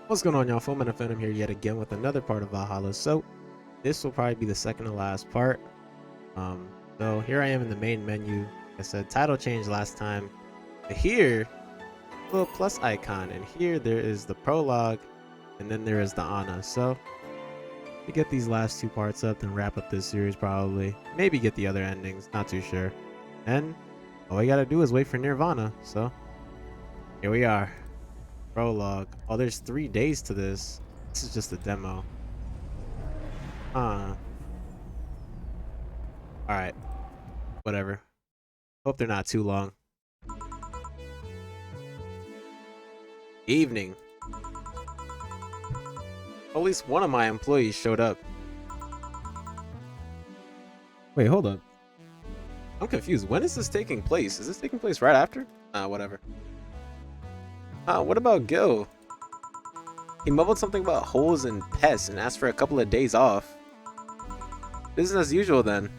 What's going on, y'all? Foam and Phantom here yet again with another part of Valhalla. So this will probably be the second to last part. So here I am in the main menu. Like I said, title changed last time. But here, a little plus icon, and here there is the prologue, and then there is the Anna. So we get these last two parts up, then wrap up this series probably. Maybe get the other endings, not too sure. And all we gotta do is wait for Nirvana. So here we are. Prologue. Oh, there's 3 days to this. This is just a demo. Alright. Whatever. Hope they're not too long. Evening. At least one of my employees showed up. Wait, hold up. I'm confused. When is this taking place? Is this taking place right after? Whatever. What about Gil? He mumbled something about holes and pests and asked for a couple of days off. Business as usual then.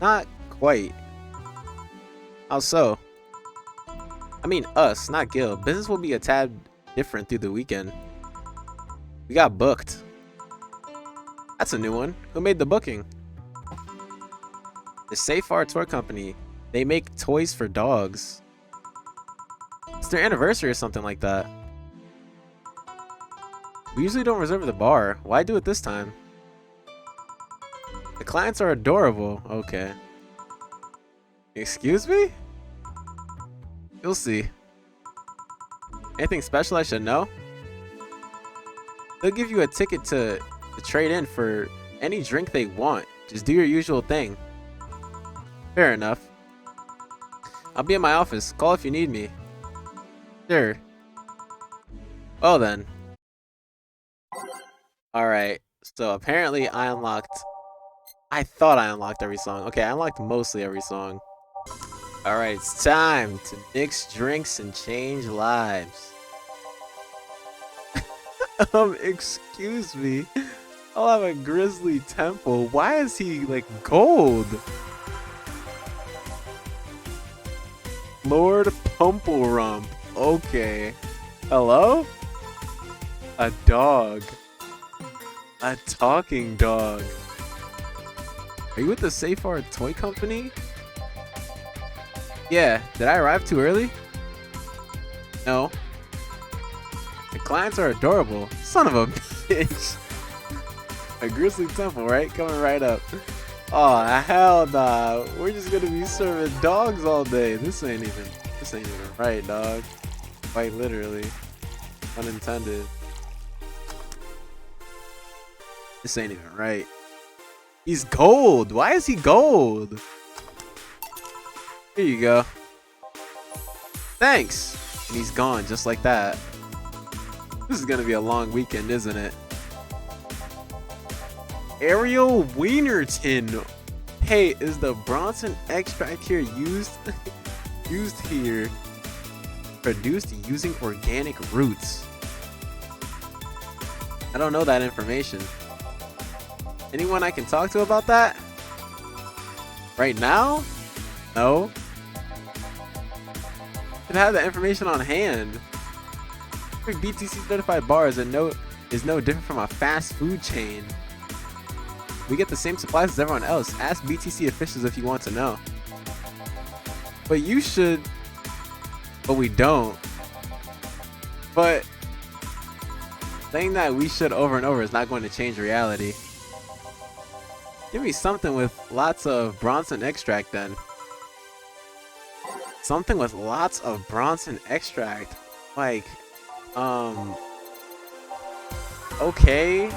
Not quite. How so? I mean us, not Gil. Business will be a tad different through the weekend. We got booked. That's a new one. Who made the booking? The Safar Toy Company. They make toys for dogs. It's their anniversary or something like that. We usually don't reserve the bar. Why do it this time? The clients are adorable. Okay. Excuse me? You'll see. Anything special I should know? They'll give you a ticket to trade in for any drink they want. Just do your usual thing. Fair enough. I'll be in my office. Call if you need me. Sure. Well then. Alright. So apparently I thought I unlocked every song. Okay, I unlocked mostly every song. Alright, it's time to mix drinks and change lives. Excuse me. I'll have a grizzly temple. Why is he like gold? Lord Pumpelrump. Okay. Hello? A dog. A talking dog. Are you with the Safar Toy Company? Yeah. Did I arrive too early? No. The clients are adorable. Son of a bitch. A grizzly temple, right? Coming right up. Oh, hell nah. We're just gonna be serving dogs all day. This ain't even right, dog. Quite literally. Unintended. This ain't even right. He's gold. Why is he gold? Here you go. Thanks. And he's gone just like that. This is gonna be a long weekend, isn't it? Ariel Wienerton. Hey, is the Bronson extract here used here? Produced using organic roots. I don't know that information. Anyone I can talk to about that? Right now? No. Should have that information on hand. Every BTC certified bar is no different from a fast food chain. We get the same supplies as everyone else. Ask BTC officials if you want to know. But you should. But we don't. But saying that we should over and over is not going to change reality. Give me something with lots of Bronson extract then. Something with lots of Bronson extract. Like, okay.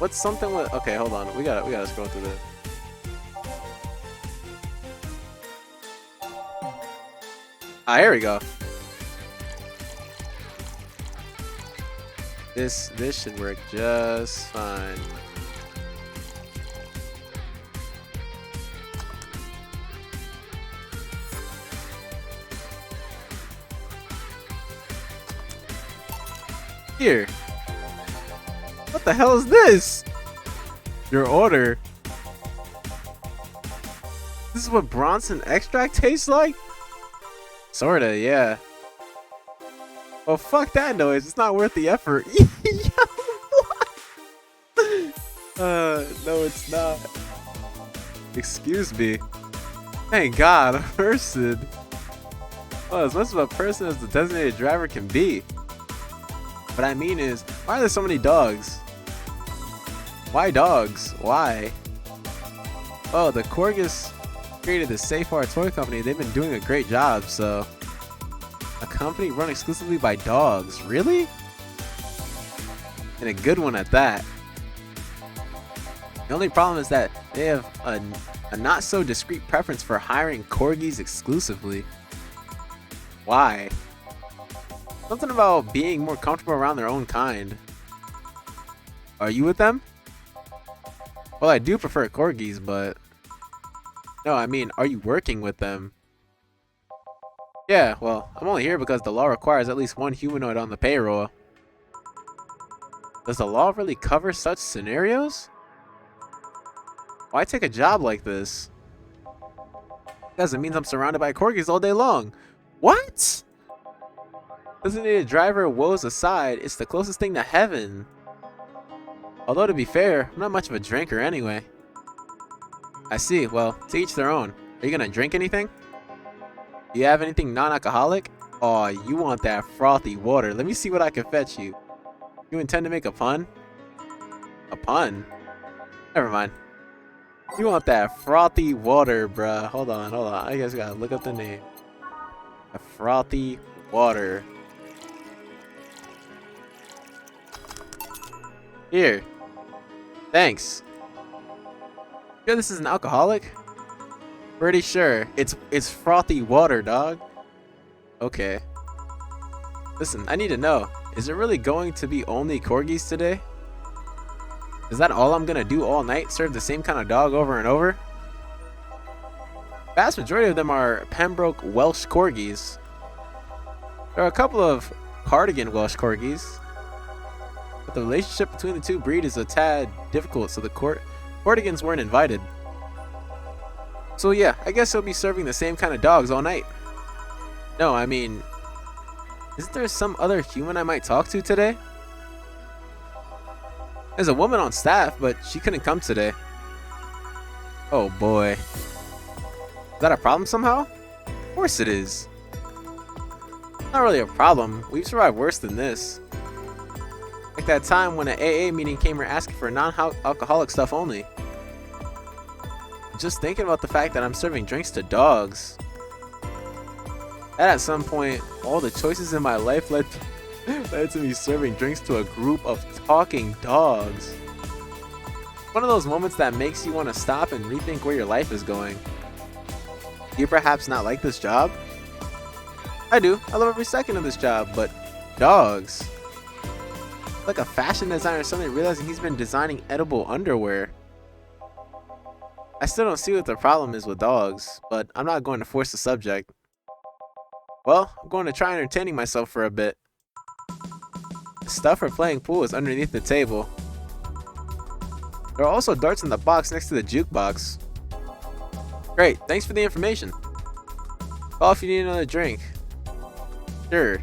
What's something with, okay, hold on. We gotta scroll through this. Ah, here we go. This should work just fine. Here. What the hell is this? Your order. This is what Bronson extract tastes like? Sorta, yeah. Well, fuck that noise. It's not worth the effort. No, it's not. Excuse me. Thank God, a person. Well, as much of a person as the designated driver can be. What I mean is, why are there so many dogs? Why dogs? Why? Oh, the Corgis created the Safar toy company. They've been doing a great job, so... A company run exclusively by dogs. Really? And a good one at that. The only problem is that they have a not so discreet preference for hiring corgis exclusively. Why? Something about being more comfortable around their own kind. Are you with them? Well, I do prefer corgis, but... No, I mean, are you working with them? Yeah, well, I'm only here because the law requires at least one humanoid on the payroll. Does the law really cover such scenarios? Why take a job like this? Because it means I'm surrounded by corgis all day long. What? Designated driver woes aside, it's the closest thing to heaven. Although to be fair, I'm not much of a drinker anyway. I see, well, to each their own. Are you gonna drink anything? Do you have anything non-alcoholic? Oh, you want that frothy water. Let me see what I can fetch you. You intend to make a pun? A pun? Never mind. You want that frothy water, bruh. Hold on. I guess I gotta look up the name. A frothy water. Here. Thanks. Sure this is an alcoholic? Pretty sure. It's frothy water, dog. Okay. Listen, I need to know. Is it really going to be only corgis today? Is that all I'm gonna do all night? Serve the same kind of dog over and over? Vast majority of them are Pembroke Welsh corgis. There are a couple of Cardigan Welsh corgis, but the relationship between the two breeds is a tad difficult, so the Cardigans weren't invited. So yeah, I guess he'll be serving the same kind of dogs all night. No, I mean, isn't there some other human I might talk to today? There's a woman on staff, but she couldn't come today. Oh boy. Is that a problem somehow? Of course it is. Not really a problem. We've survived worse than this. Like that time when an AA meeting came here asking for non-alcoholic stuff only. Just thinking about the fact that I'm serving drinks to dogs. That at some point, all the choices in my life led to me serving drinks to a group of talking dogs. One of those moments that makes you want to stop and rethink where your life is going. Do you perhaps not like this job? I do. I love every second of this job, but dogs. Like a fashion designer suddenly realizing he's been designing edible underwear. I still don't see what the problem is with dogs, but I'm not going to force the subject. Well, I'm going to try entertaining myself for a bit. The stuff for playing pool is underneath the table. There are also darts in the box next to the jukebox. Great, thanks for the information. Call if you need another drink. Sure.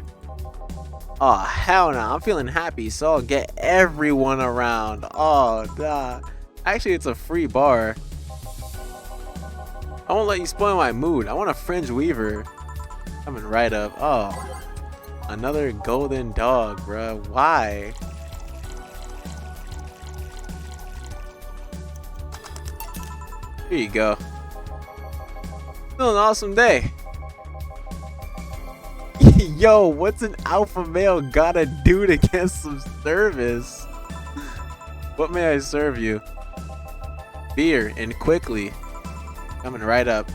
Oh, hell no, I'm feeling happy, so I'll get everyone around. Oh, nah. Actually, it's a free bar. I won't let you spoil my mood. I want a fringe weaver. Coming right up. Oh, another golden dog, bruh. Why? Here you go. Still an awesome day. Yo, what's an alpha male gotta do to get some service? What may I serve you? Beer, and quickly. Coming right up.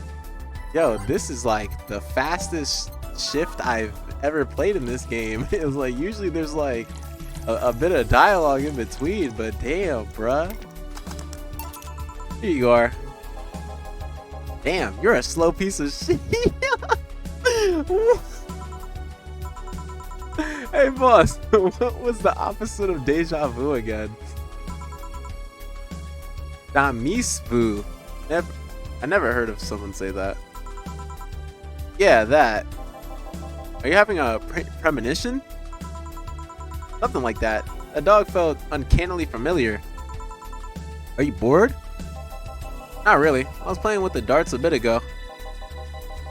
Yo, this is like the fastest shift I've ever played in this game. It was like, usually there's like a bit of dialogue in between, but damn, bruh. Here you are. Damn, you're a slow piece of shit. Hey boss, what was the opposite of deja vu again? Damisvu. I never heard of someone say that. Yeah, that. Are you having a premonition? Something like that. The dog felt uncannily familiar. Are you bored? Not really. I was playing with the darts a bit ago.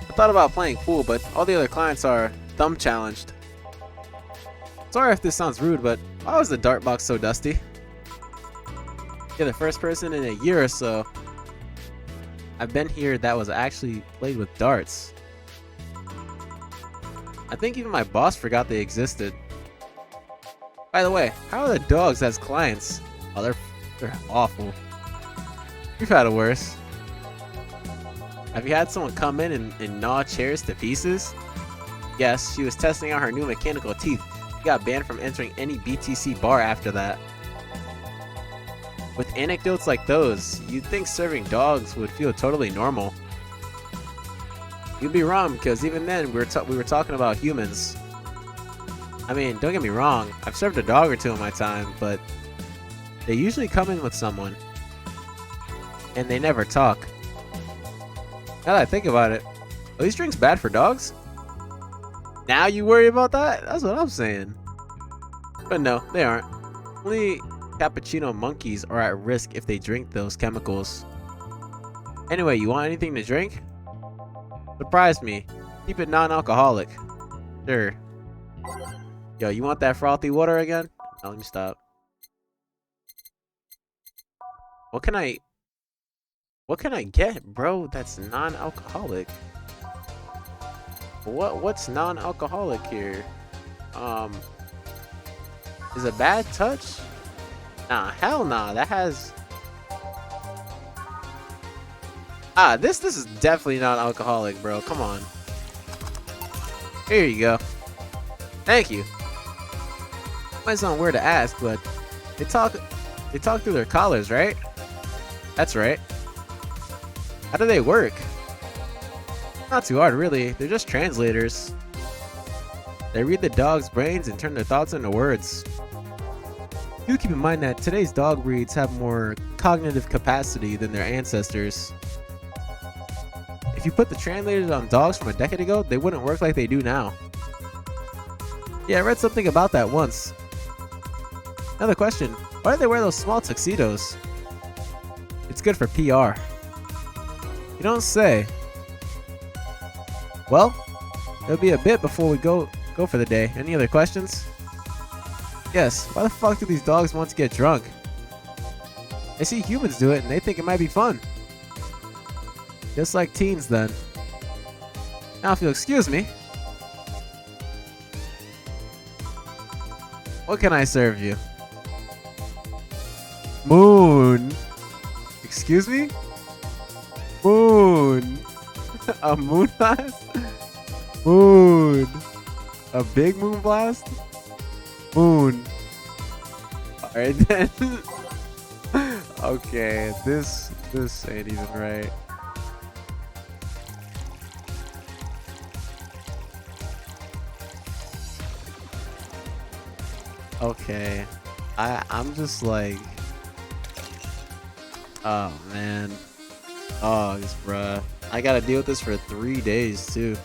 I thought about playing pool, but all the other clients are thumb challenged. Sorry if this sounds rude, but why was the dart box so dusty? You're the first person in a year or so I've been here that was actually played with darts. I think even my boss forgot they existed. By the way, how are the dogs as clients? Oh, they're awful. You've had it worse. Have you had someone come in and gnaw chairs to pieces? Yes, she was testing out her new mechanical teeth. She got banned from entering any BTC bar after that. With anecdotes like those, you'd think serving dogs would feel totally normal. You'd be wrong, because even then we were talking about humans. I mean, don't get me wrong, I've served a dog or two in my time, but they usually come in with someone. And they never talk. Now that I think about it, are these drinks bad for dogs? Now you worry about that? That's what I'm saying. But no, they aren't. Only cappuccino monkeys are at risk if they drink those chemicals. Anyway, you want anything to drink? Surprise me. Keep it non-alcoholic. Sure. Yo, you want that frothy water again? No, let me stop. What can I get, bro, that's non-alcoholic? What's non-alcoholic here? Is a bad touch? Nah, hell nah. That has this is definitely non-alcoholic, bro. Come on. Here you go. Thank you. Might sound weird to ask, but they talk through their collars, right? That's right. How do they work? Not too hard, really. They're just translators. They read the dog's brains and turn their thoughts into words. Do keep in mind that today's dog breeds have more cognitive capacity than their ancestors. If you put the translators on dogs from a decade ago, they wouldn't work like they do now. Yeah, I read something about that once. Another question, why do they wear those small tuxedos? It's good for PR. You don't say. Well, it'll be a bit before we go for the day. Any other questions? Yes, why the fuck do these dogs want to get drunk? They see humans do it and they think it might be fun. Just like teens then. Now if you'll excuse me. What can I serve you? Moon. Excuse me? Moon. A moon blast? Moon. A big moon blast? Moon. Alright then. Okay, this ain't even right. Okay. I'm just like, oh man. Dogs, bruh. I gotta deal with this for 3 days too.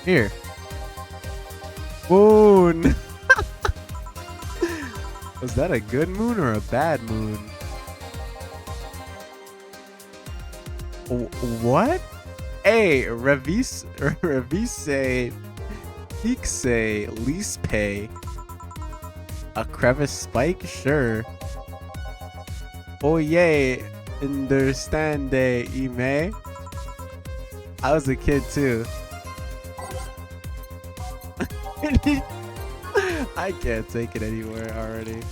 Here. Moon. Was that a good moon or a bad moon? What? Hey, revise, Pixe, lease pay. A crevice spike? Sure. Oh yay, understand ime? I was a kid too. I can't take it anywhere already.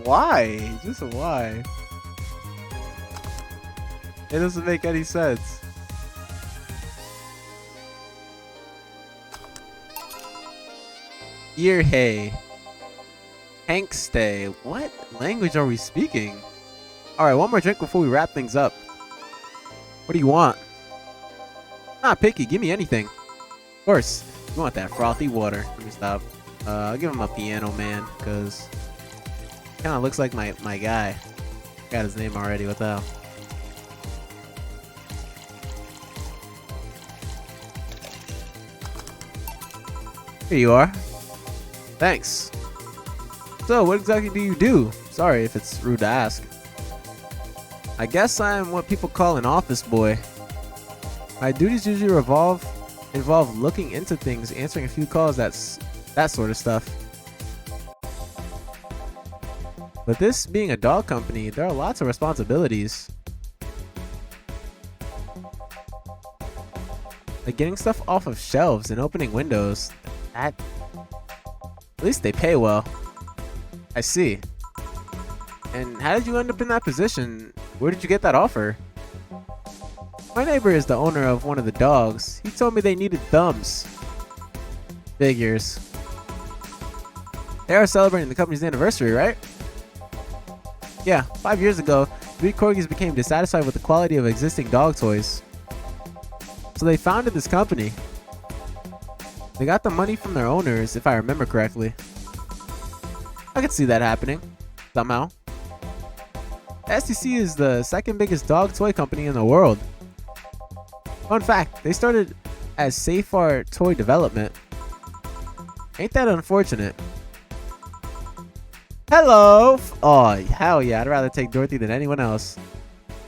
Why? Just why? It doesn't make any sense. Ear hey. Hank stay. What language are we speaking? Alright, one more drink before we wrap things up. What do you want? Not picky, give me anything. Of course, you want that frothy water. Let me stop. I'll give him a piano man, because kind of looks like my guy. Got his name already, what the hell? Here you are. Thanks. So, what exactly do you do? Sorry if it's rude to ask. I guess I'm what people call an office boy. My duties usually involve looking into things, answering a few calls, that sort of stuff. But this being a dog company, there are lots of responsibilities. Like getting stuff off of shelves and opening windows. At least they pay well. I see. And how did you end up in that position? Where did you get that offer? My neighbor is the owner of one of the dogs. He told me they needed thumbs. Figures. They are celebrating the company's anniversary, right? Yeah, 5 years ago, 3 corgis became dissatisfied with the quality of existing dog toys. So they founded this company. They got the money from their owners, if I remember correctly. I could see that happening, somehow. STC is the second biggest dog toy company in the world. Fun fact, they started as Safar Toy Development. Ain't that unfortunate? Hello! Oh, hell yeah, I'd rather take Dorothy than anyone else.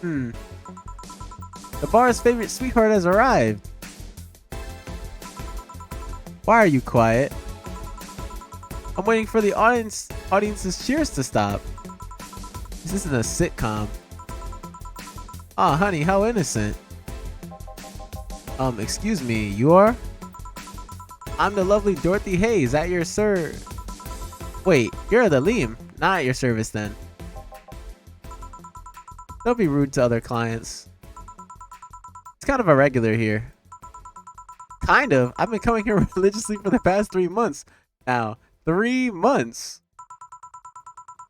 The bar's favorite sweetheart has arrived. Why are you quiet? I'm waiting for the audience's cheers to stop. This isn't a sitcom. Aw, honey, how innocent. Excuse me, you are? I'm the lovely Dorothy Hayes at your Wait, you're the Liam, not at your service then. Don't be rude to other clients. It's kind of a regular here. Kind of? I've been coming here religiously for the past 3 months. Now, 3 months?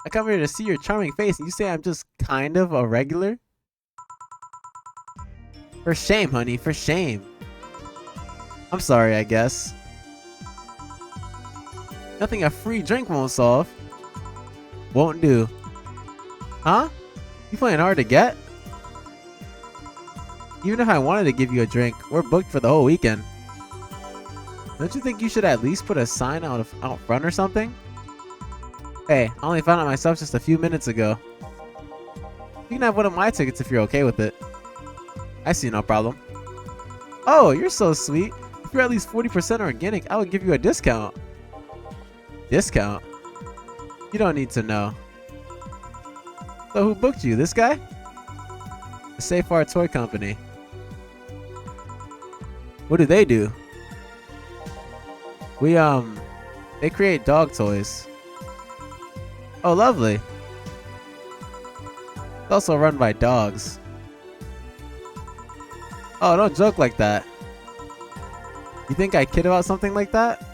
I come here to see your charming face and you say I'm just kind of a regular? For shame, honey, for shame. I'm sorry, I guess. Nothing a free drink won't solve. Won't do. Huh? You playing hard to get? Even if I wanted to give you a drink, we're booked for the whole weekend. Don't you think you should at least put a sign out front or something? Hey, I only found out myself just a few minutes ago. You can have one of my tickets if you're okay with it. I see no problem. Oh, you're so sweet. If you're at least 40% organic, I would give you a discount. Discount? You don't need to know. So who booked you? This guy? The Safar Toy Company. What do they do? They create dog toys. Oh, lovely. It's also run by dogs. Oh, don't joke like that. You think I kid about something like that?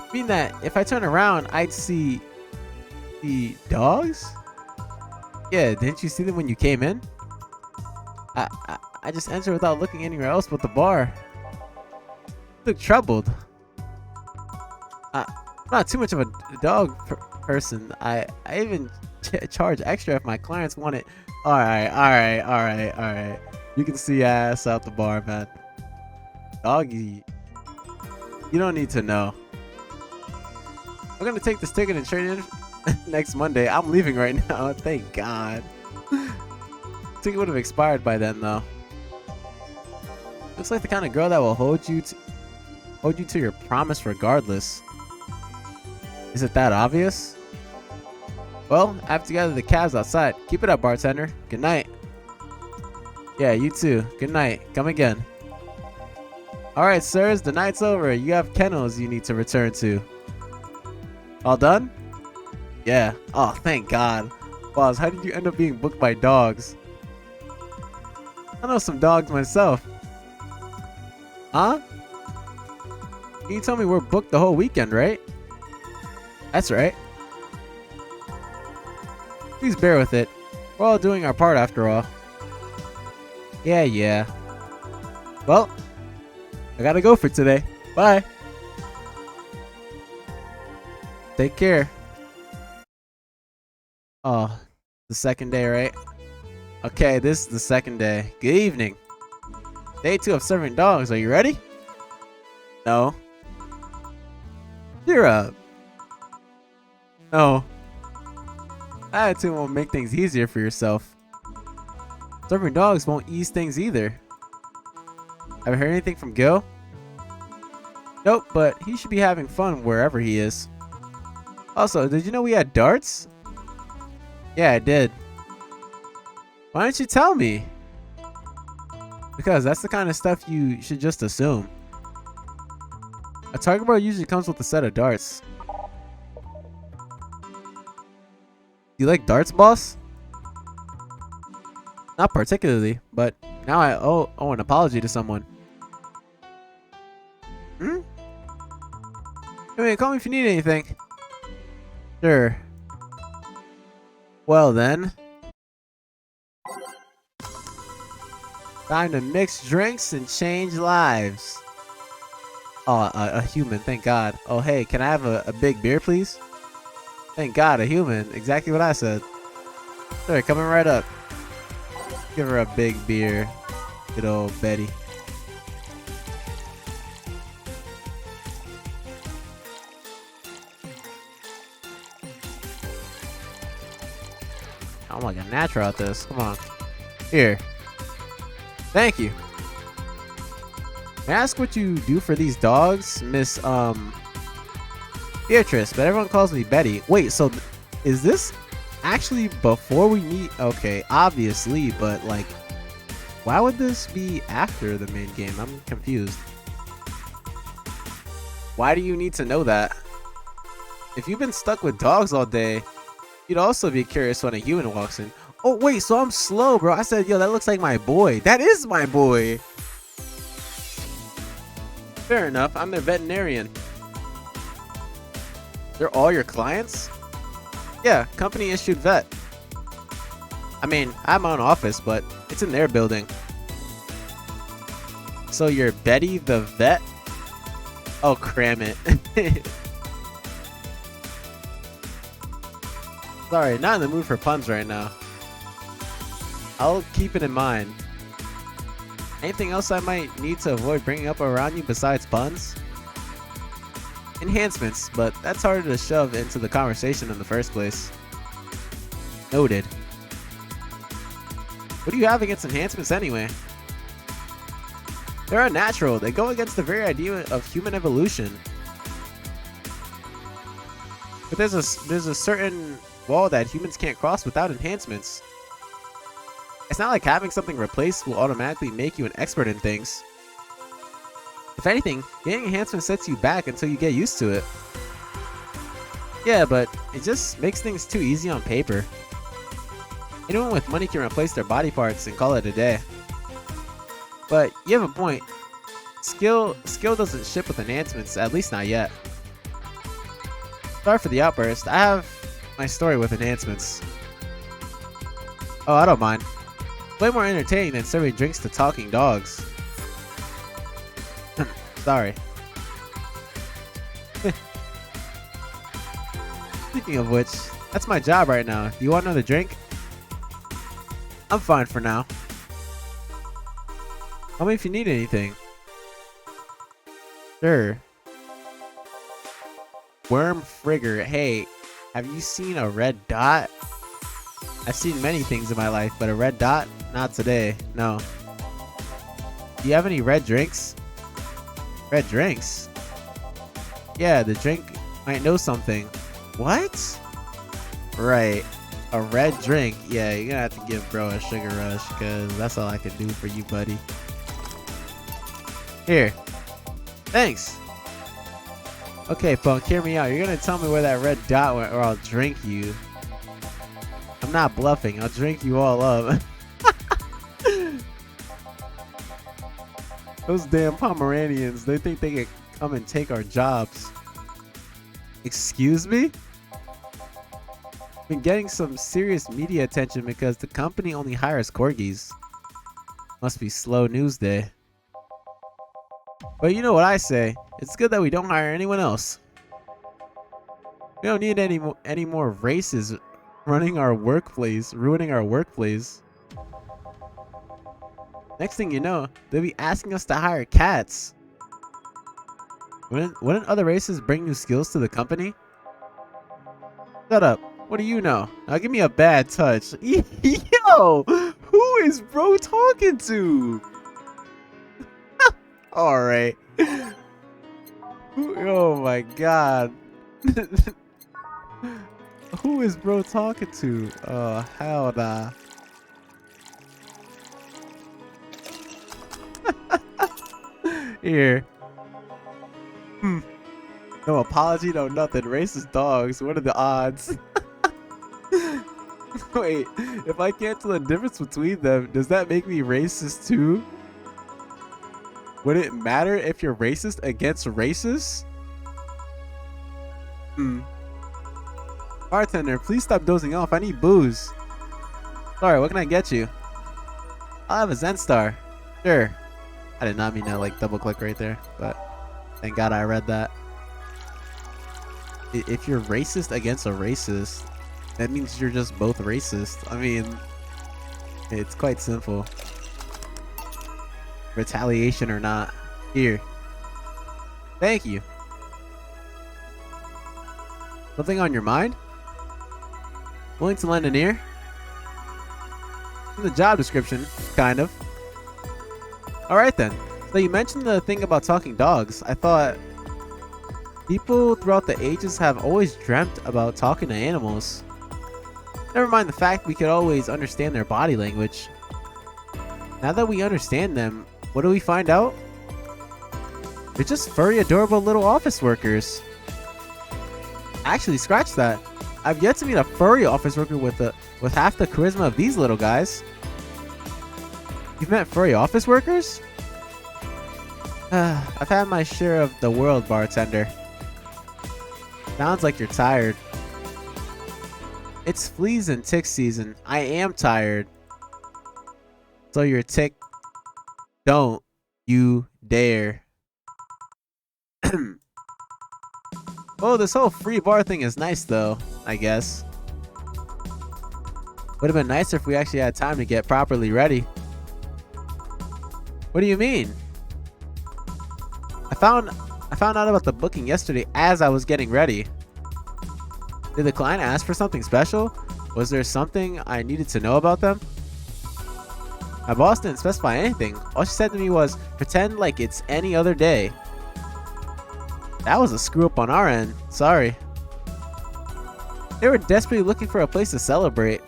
You mean that if I turn around, I'd see the dogs? Yeah, didn't you see them when you came in? I just entered without looking anywhere else but the bar. You look troubled. I'm not too much of a dog person. I even charge extra if my clients want it. Alright. You can see ass out the bar, man. Doggy. You don't need to know. I'm gonna take this ticket and trade it in next Monday. I'm leaving right now. Thank God. Ticket would have expired by then, though. Looks like the kind of girl that will hold you to your promise regardless. Is it that obvious? Well, I have to gather the cabs outside. Keep it up, bartender. Good night. Yeah, you too. Good night. Come again. Alright, sirs, the night's over. You have kennels you need to return to. All done? Yeah. Oh, thank God. Boss, how did you end up being booked by dogs? I know some dogs myself. Huh? You told me we're booked the whole weekend, right? That's right. Please bear with it. We're all doing our part after all. Yeah. Well, I gotta go for today. Bye. Take care. Oh, the second day, right? Okay, this is the second day. Good evening. Day 2 of serving dogs. Are you ready? No. Cheer up. No. Attitude won't make things easier for yourself. Serving dogs won't ease things either. Haven't heard anything from Gil? Nope, but he should be having fun wherever he is. Also, did you know we had darts? Yeah, I did. Why didn't you tell me? Because that's the kind of stuff you should just assume. A target board usually comes with a set of darts. You like darts, boss? Not particularly, but now I owe an apology to someone. Hmm? Anyway, call me if you need anything. Sure. Well then. Time to mix drinks and change lives. Oh, a human, thank God. Oh, hey, can I have a big beer, please? Thank God, a human. Exactly what I said. Sure, coming right up. Give her a big beer. Good old Betty. I'm like a natural at this. Come on. Here. Thank you. May I ask what you do for these dogs, Miss Beatrice? But everyone calls me Betty. Wait, so is this actually before we meet? Okay, obviously, but like, why would this be after the main game? I'm confused. Why do you need to know that? If you've been stuck with dogs all day, you'd also be curious when a human walks in. Oh wait, so I'm slow, bro. I said, yo, that looks like my boy. That is my boy. Fair enough, I'm their veterinarian. They're all your clients? Yeah, company issued vet. I mean, I have my own office, but it's in their building. So you're Betty the vet? Oh, cram it. Sorry, not in the mood for puns right now. I'll keep it in mind. Anything else I might need to avoid bringing up around you besides puns? Enhancements, but that's harder to shove into the conversation in the first place. Noted. What do you have against enhancements anyway? They're unnatural. They go against the very idea of human evolution. But there's a certain wall that humans can't cross without enhancements. It's not like having something replaced will automatically make you an expert in things. If anything, getting enhancements sets you back until you get used to it. Yeah, but it just makes things too easy on paper. Anyone with money can replace their body parts and call it a day. But you have a point. Skill doesn't ship with enhancements, at least not yet. Sorry for the outburst. I have my story with enhancements. Oh, I don't mind. Way more entertaining than serving drinks to talking dogs. Sorry. Speaking of which, that's my job right now. You want another drink? I'm fine for now. Tell me if you need anything. Sure. Worm Frigger. Hey, have you seen a red dot? I've seen many things in my life, but a red dot? Not today. No. Do you have any red drinks? Red drinks? Yeah, the drink might know something. What? Right. A red drink. Yeah, you're gonna have to give bro a sugar rush, because that's all I can do for you, buddy. Here. Thanks. Okay, punk, hear me out. You're gonna tell me where that red dot went, or I'll drink you. I'm not bluffing. I'll drink you all up. Those damn Pomeranians, they think they can come and take our jobs. Excuse me? Been getting some serious media attention because the company only hires corgis. Must be slow news day. But you know what I say, it's good that we don't hire anyone else. We don't need any more races ruining our workplace. Next thing you know, they'll be asking us to hire cats. Wouldn't other races bring new skills to the company? Shut up. What do you know? Now give me a bad touch. Yo! Who is bro talking to? Alright. Oh my god. Who is bro talking to? Oh, hell nah. Here. No apology, no nothing. Racist dogs. What are the odds? Wait, if I can't tell the difference between them, does that make me racist too? Would it matter if you're racist against racists? Bartender, please stop dozing off. I need booze. Sorry, what can I get you? I'll have a Zen Star. Sure. I did not mean to like double click right there, but thank God I read that. If you're racist against a racist, that means you're just both racist. I mean, it's quite simple. Retaliation or not. Here. Thank you. Something on your mind? Willing to lend an ear? In the job description, kind of. Alright then. So you mentioned the thing about talking dogs. I thought people throughout the ages have always dreamt about talking to animals. Never mind the fact we could always understand their body language. Now that we understand them, what do we find out? They're just furry, adorable little office workers. Actually, scratch that. I've yet to meet a furry office worker with half the charisma of these little guys. You've met furry office workers? I've had my share of the world, bartender. Sounds like you're tired. It's fleas and tick season. I am tired. So you're tick. Don't you dare. Oh, this whole free bar thing is nice though, I guess. Would have been nicer if we actually had time to get properly ready. What do you mean? I found out about the booking yesterday as I was getting ready. Did the client ask for something special? Was there something I needed to know about them? My boss didn't specify anything. All she said to me was, pretend like it's any other day. That was a screw up on our end. Sorry. They were desperately looking for a place to celebrate.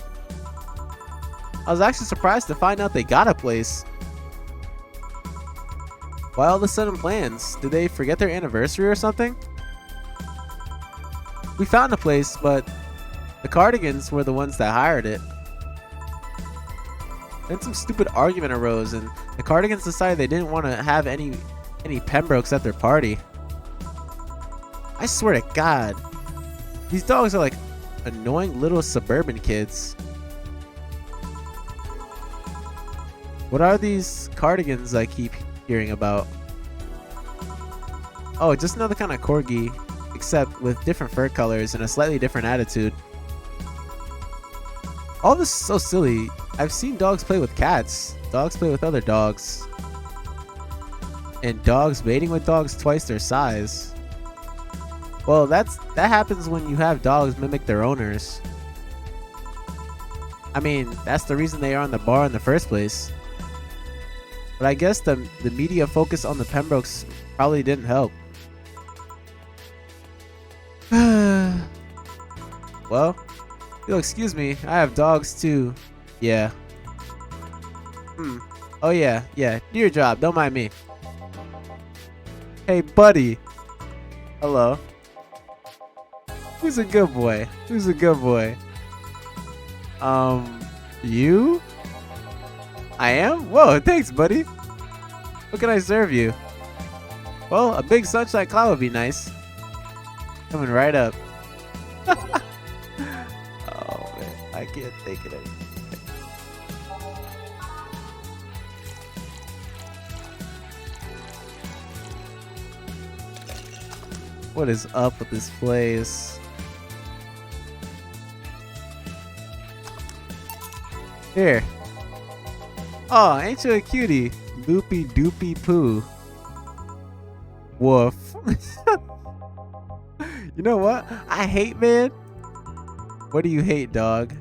I was actually surprised to find out they got a place. Why all the sudden plans? Did they forget their anniversary or something? We found a place, but the Cardigans were the ones that hired it. Then some stupid argument arose, and the Cardigans decided they didn't want to have any Pembrokes at their party. I swear to God, these dogs are like annoying little suburban kids. What are these Cardigans I keep hearing about? Oh, just another kind of corgi, except with different fur colors and a slightly different attitude. All this is so silly. I've seen dogs play with cats, dogs play with other dogs, and dogs mating with dogs twice their size. Well, that happens when you have dogs mimic their owners. I mean, that's the reason they are on the bar in the first place. But I guess the media focus on the Pembrokes probably didn't help. Well, you'll excuse me, I have dogs too. Yeah. Oh yeah, do your job, don't mind me. Hey buddy. Hello. Who's a good boy? Who's a good boy? You? I am? Whoa, thanks, buddy. What can I serve you? Well, a big sunshine cloud would be nice. Coming right up. Oh, man. I can't take it anymore. What is up with this place? Here. Oh, ain't you a cutie? Loopy doopy poo. Woof. You know what? I hate, man. What do you hate, dog?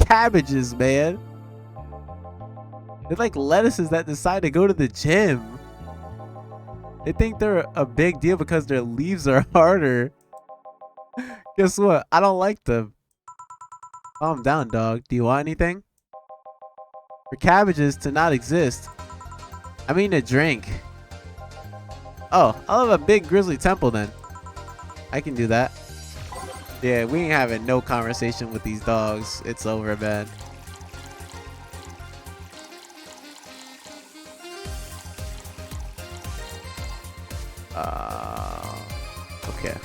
Cabbages, man. They're like lettuces that decide to go to the gym. They think they're a big deal because their leaves are harder. Guess what? I don't like them. Calm down, dog. Do you want anything? For cabbages to not exist, I mean a drink. Oh, I'll have a big grizzly temple then. I can do that. Yeah, we ain't having no conversation with these dogs. It's over, man. Okay.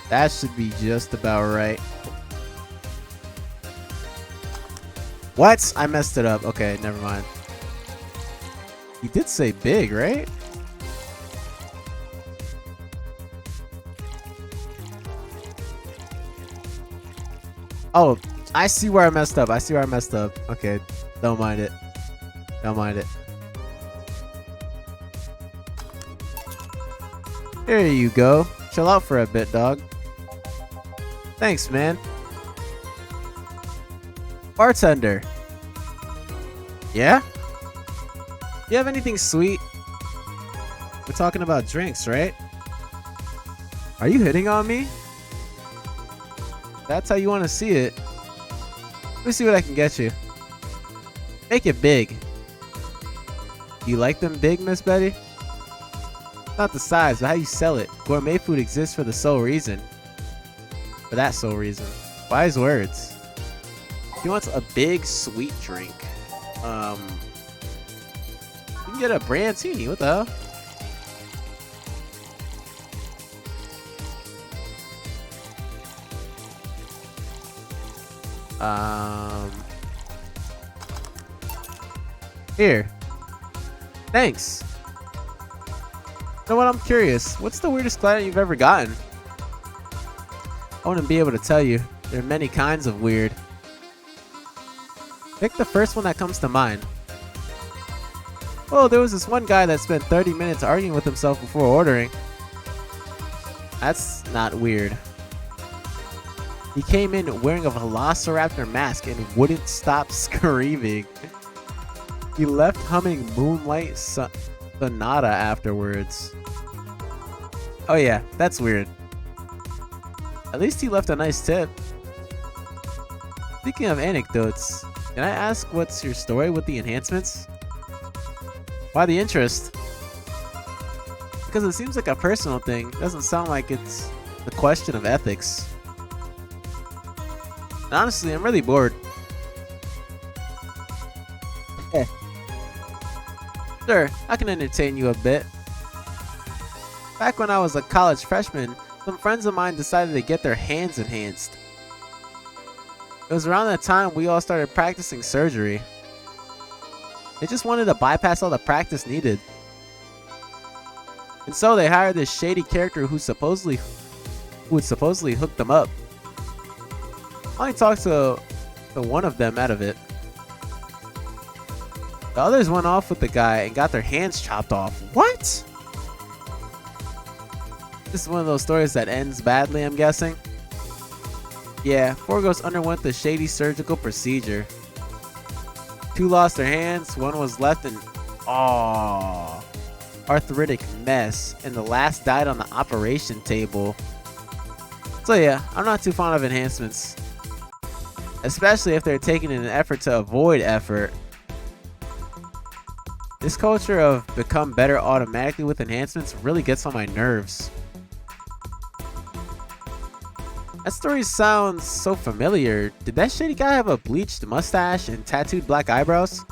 That should be just about right. What? I messed it up. Okay, never mind. He did say big, right? Oh, I see where I messed up. Okay, don't mind it. Don't mind it. There you go. Chill out for a bit, dog. Thanks, man. Bartender. Yeah? You have anything sweet? We're talking about drinks, right? Are you hitting on me? That's how you want to see it. Let me see what I can get you. Make it big. You like them big, Miss Betty? Not the size, but how you sell it. Gourmet food exists for the sole reason. For that sole reason. Wise words. He wants a big sweet drink. You can get a Brandtini. What the hell? Here. Thanks. You know what? I'm curious. What's the weirdest glider you've ever gotten? I wouldn't be able to tell you. There are many kinds of weird. Pick the first one that comes to mind. Oh, there was this one guy that spent 30 minutes arguing with himself before ordering. That's not weird. He came in wearing a velociraptor mask and wouldn't stop screaming. He left humming Moonlight Sonata afterwards. Oh yeah, that's weird. At least he left a nice tip. Speaking of anecdotes, can I ask what's your story with the enhancements? Why the interest? Because it seems like a personal thing. It doesn't sound like it's a question of ethics. And honestly, I'm really bored. Sure, I can entertain you a bit. Back when I was a college freshman, some friends of mine decided to get their hands enhanced. It was around that time we all started practicing surgery. They just wanted to bypass all the practice needed. And so they hired this shady character who would supposedly hook them up. I only talked to one of them out of it. The others went off with the guy and got their hands chopped off. What? This is one of those stories that ends badly, I'm guessing. Yeah, 4 girls underwent the shady surgical procedure. 2 lost their hands, 1 was left in arthritic mess, and the last died on the operation table. So yeah, I'm not too fond of enhancements. Especially if they're taken in an effort to avoid effort. This culture of become better automatically with enhancements really gets on my nerves. That story sounds so familiar. Did that shady guy have a bleached mustache and tattooed black eyebrows?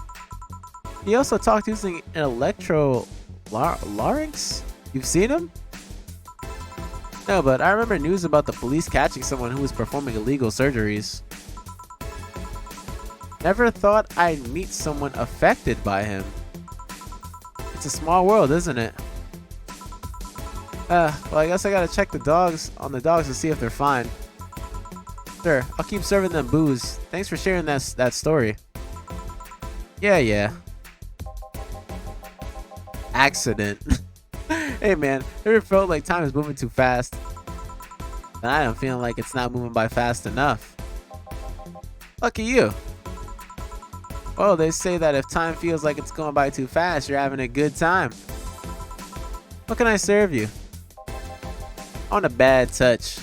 He also talked using an larynx? You've seen him? No, but I remember news about the police catching someone who was performing illegal surgeries. Never thought I'd meet someone affected by him. It's a small world, isn't it? Well, I guess I gotta check the dogs to see if they're fine. Sure, I'll keep serving them booze. Thanks for sharing that story. Yeah. Accident. Hey man, ever felt like time is moving too fast? And I am feeling like it's not moving by fast enough. Lucky you. Well, they say that if time feels like it's going by too fast, you're having a good time. What can I serve you? On a bad touch.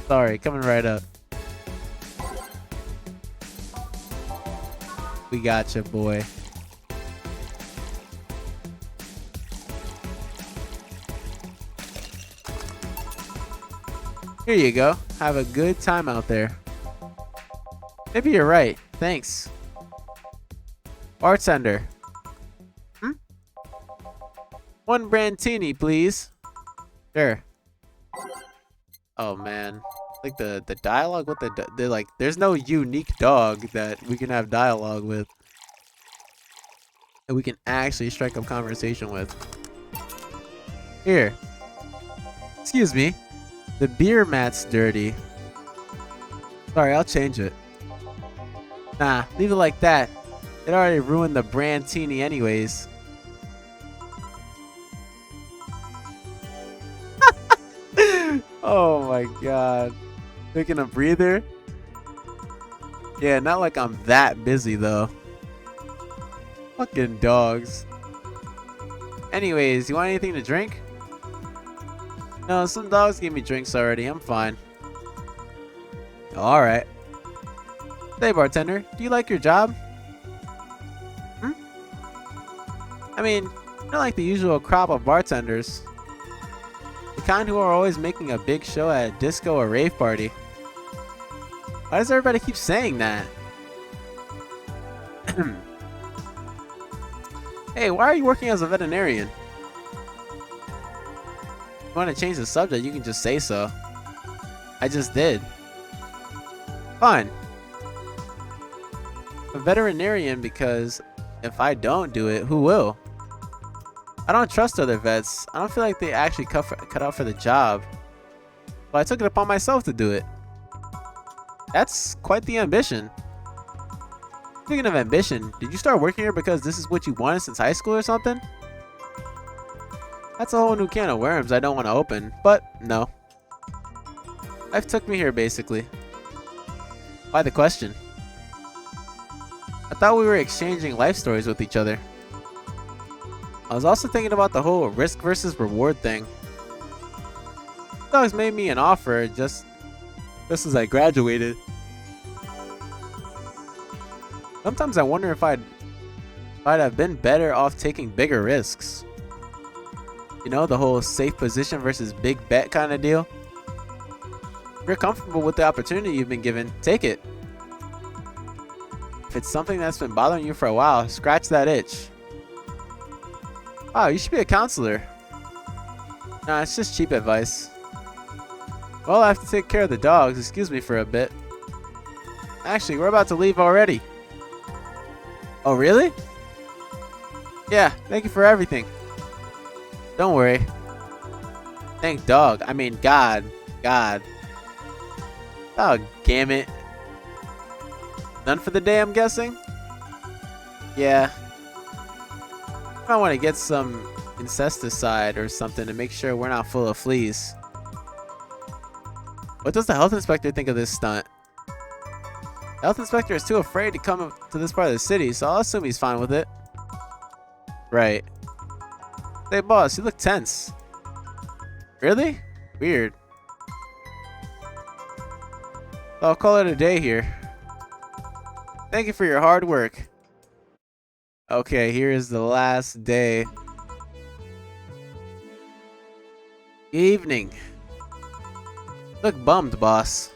Sorry, coming right up. We gotcha, boy. Here you go. Have a good time out there. Maybe you're right. Thanks. Bartender. One brandini, please. Sure. Oh man, like the dialogue with the like, there's no unique dog that we can have dialogue with, that we can actually strike up conversation with. Here. Excuse me. The beer mat's dirty. Sorry, I'll change it. Nah, leave it like that. It already ruined the brandini anyways. Oh my god. Taking a breather? Yeah, not like I'm that busy though. Fucking dogs. Anyways, you want anything to drink? No, some dogs gave me drinks already. I'm fine. Alright. Hey bartender, do you like your job? I mean, not like the usual crop of bartenders. The kind who are always making a big show at a disco or rave party. Why does everybody keep saying that? Hey, why are you working as a veterinarian? If you want to change the subject, you can just say so. I just did. Fine. I'm a veterinarian because if I don't do it, who will? I don't trust other vets. I don't feel like they actually cut out for the job. But I took it upon myself to do it. That's quite the ambition. Speaking of ambition, did you start working here because this is what you wanted since high school or something? That's a whole new can of worms I don't want to open, but no. Life took me here basically. Why the question? I thought we were exchanging life stories with each other. I was also thinking about the whole risk versus reward thing. Dogs made me an offer just as I graduated. Sometimes I wonder if I'd have been better off taking bigger risks. You know, the whole safe position versus big bet kind of deal. If you're comfortable with the opportunity you've been given, take it. If it's something that's been bothering you for a while, scratch that itch. Wow, you should be a counselor. Nah, it's just cheap advice. Well, I have to take care of the dogs. Excuse me for a bit. Actually, we're about to leave already. Oh, really? Yeah, thank you for everything. Don't worry. Thank dog. I mean, God. Oh, damn it. None for the day, I'm guessing? Yeah. I want to get some insecticide or something to make sure we're not full of fleas. What does the health inspector think of this stunt? The health inspector is too afraid to come to this part of the city, so I'll assume he's fine with it. Right. Hey boss, you look tense. Really? Weird. So I'll call it a day here. Thank you for your hard work. Okay, here is the last day. Evening. Look bummed, boss.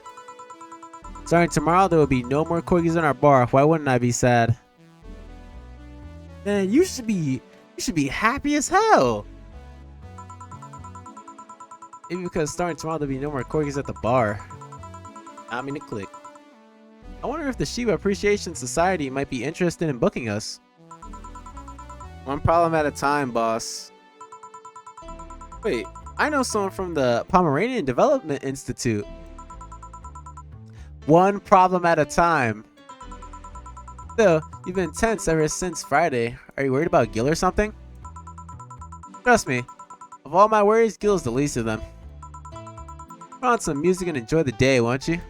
Starting tomorrow, there will be no more corgis in our bar. Why wouldn't I be sad? Man, you should be happy as hell. Maybe because starting tomorrow, there'll be no more corgis at the bar. I mean to click. I wonder if the Shiba Appreciation Society might be interested in booking us. One problem at a time, boss. Wait, I know someone from the Pomeranian Development Institute. One problem at a time. Still, you've been tense ever since Friday. Are you worried about Gil or something? Trust me, of all my worries, Gil's the least of them. Put on some music and enjoy the day, won't you?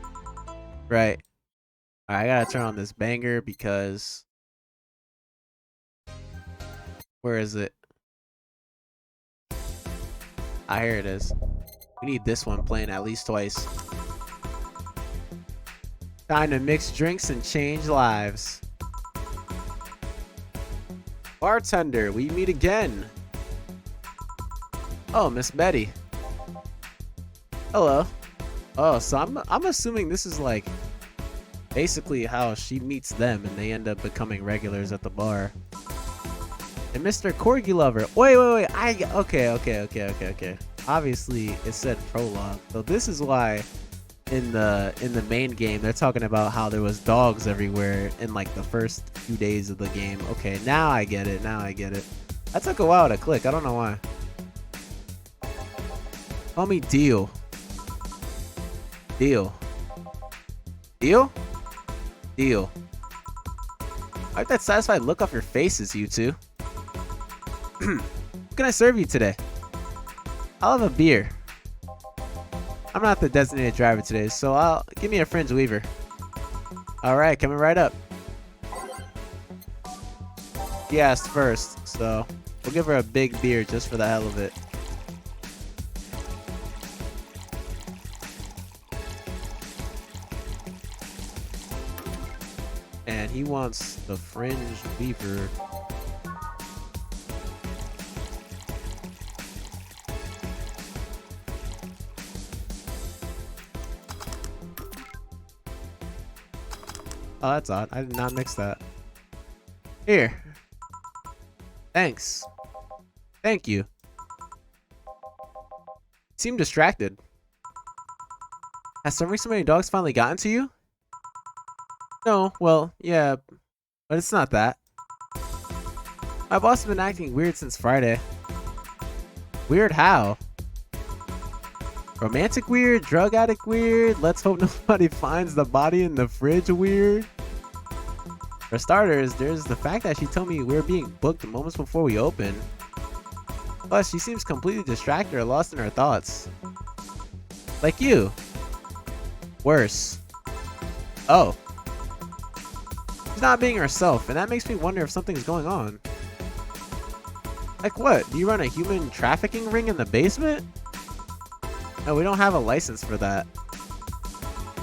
Right. Alright, I gotta turn on this banger because... Where is it? Ah, here it is. We need this one playing at least twice. Time to mix drinks and change lives. Bartender, we meet again. Oh, Miss Betty. Hello. Oh, so I'm assuming this is like basically how she meets them and they end up becoming regulars at the bar. And Mr. Corgi Lover. Wait. Okay. Obviously, it said prologue. So this is why in the main game they're talking about how there was dogs everywhere in like the first few days of the game. Okay, now I get it. That took a while to click. I don't know why. Call me Deal. I like that satisfied look off your faces, you two. What can I serve you today? I'll have a beer. I'm not the designated driver today, so give me a Fringe Weaver. Alright, coming right up. She asked first, so we'll give her a big beer just for the hell of it. And he wants the Fringe Weaver. Oh, that's odd. I did not mix that. Here. Thanks. Thank you. Seem distracted. Has so many dogs finally gotten to you? No, well, yeah, but it's not that. My boss has been acting weird since Friday. Weird how? Romantic weird, drug addict weird, let's hope nobody finds the body in the fridge weird. For starters, there's the fact that she told me we were being booked moments before we open. Plus, she seems completely distracted or lost in her thoughts. Like you. Worse. Oh. She's not being herself, and that makes me wonder if something's going on. Like what? Do you run a human trafficking ring in the basement? No, we don't have a license for that.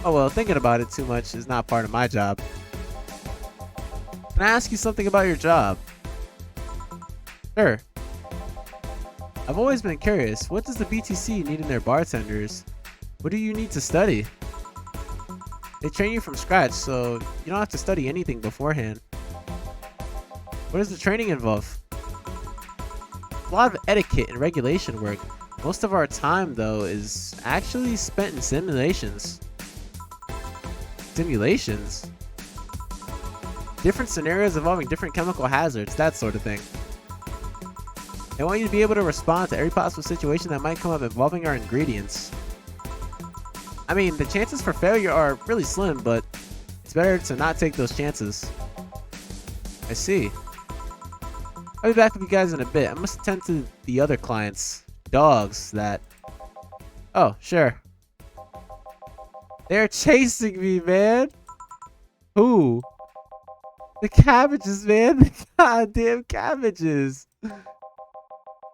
Oh well, thinking about it too much is not part of my job. Can I ask you something about your job? Sure. I've always been curious, what does the BTC need in their bartenders? What do you need to study? They train you from scratch, so you don't have to study anything beforehand. What does the training involve? A lot of etiquette and regulation work. Most of our time, though, is actually spent in simulations. Simulations? Different scenarios involving different chemical hazards, that sort of thing. They want you to be able to respond to every possible situation that might come up involving our ingredients. I mean, the chances for failure are really slim, but it's better to not take those chances. I see. I'll be back with you guys in a bit. I must attend to the other clients. Dogs that... Oh, sure. They're chasing me, man. Who? The cabbages, man. The goddamn cabbages.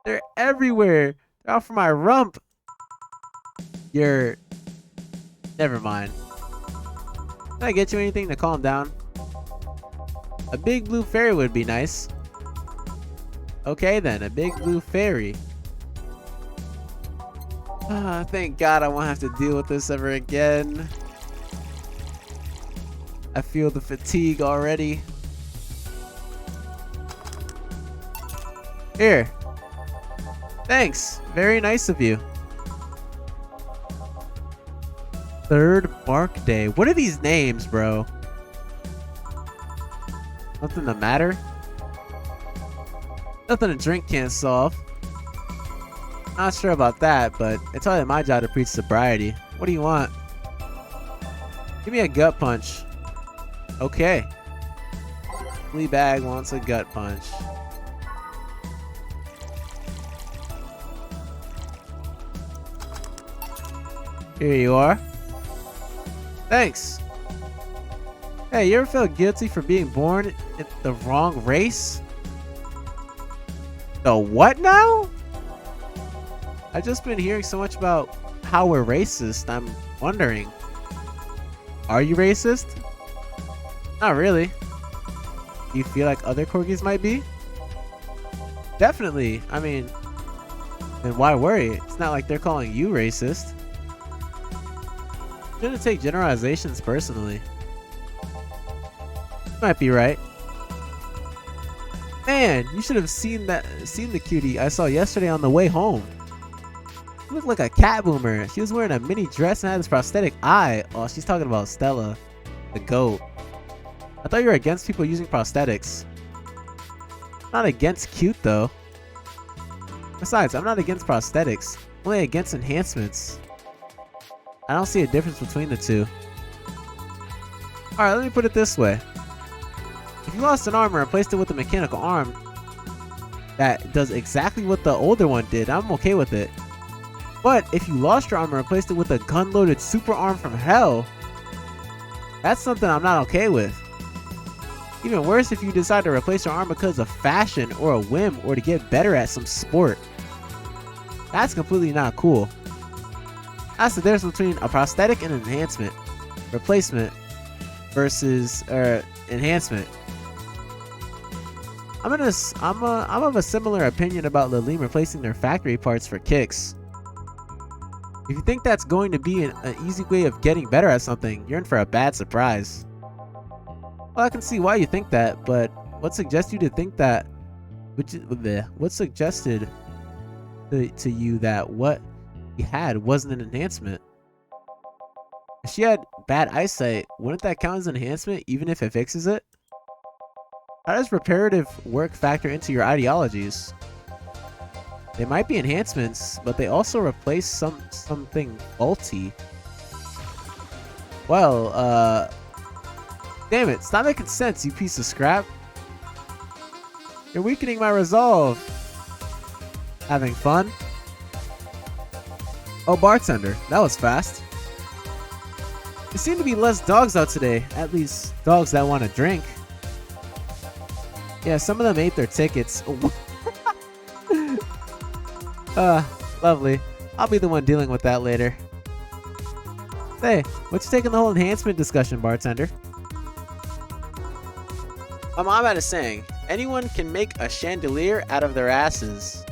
They're everywhere. They're out for my rump. You're... Never mind. Can I get you anything to calm down? A big blue fairy would be nice. Okay then, a big blue fairy. Ah, thank God I won't have to deal with this ever again. I feel the fatigue already. Here. Thanks. Very nice of you. Third Bark Day. What are these names, bro? Nothing the matter? Nothing a drink can't solve. Not sure about that, but it's probably my job to preach sobriety. What do you want? Give me a gut punch. Okay. Fleabag wants a gut punch. Here you are. Thanks. Hey, you ever feel guilty for being born in the wrong race? The what now? I've just been hearing so much about how we're racist. I'm wondering, are you racist? Not really. Do you feel like other corgis might be? Definitely. I mean, then why worry? It's not like they're calling you racist. Shouldn't take generalizations personally. You might be right. Man, you should have seen the cutie I saw yesterday on the way home. She looked like a cat boomer. She was wearing a mini dress and had this prosthetic eye. Oh, she's talking about Stella, the goat. I thought you were against people using prosthetics. Not against cute though. Besides, I'm not against prosthetics. I'm only against enhancements. I don't see a difference between the two. Alright, let me put it this way. If you lost an arm and replaced it with a mechanical arm that does exactly what the older one did, I'm okay with it. But if you lost your arm and replaced it with a gun-loaded super arm from hell, that's something I'm not okay with. Even worse if you decide to replace your arm because of fashion or a whim or to get better at some sport. That's completely not cool. That's the difference between a prosthetic and an enhancement. Replacement versus enhancement. I'm of a similar opinion about Lilim replacing their factory parts for kicks. If you think that's going to be an easy way of getting better at something, you're in for a bad surprise. Well, I can see why you think that, but what suggests you to think that? What suggested to you that what he had wasn't an enhancement? If she had bad eyesight, wouldn't that count as an enhancement even if it fixes it? How does reparative work factor into your ideologies? They might be enhancements, but they also replace something faulty. Well, damn it, stop making sense, you piece of scrap. You're weakening my resolve. Having fun? Oh, bartender, that was fast. There seem to be less dogs out today, at least dogs that want to drink. Yeah, some of them ate their tickets. Lovely. I'll be the one dealing with that later. Hey, what's taking the whole enhancement discussion, bartender? My mom had a saying, anyone can make a chandelier out of their asses.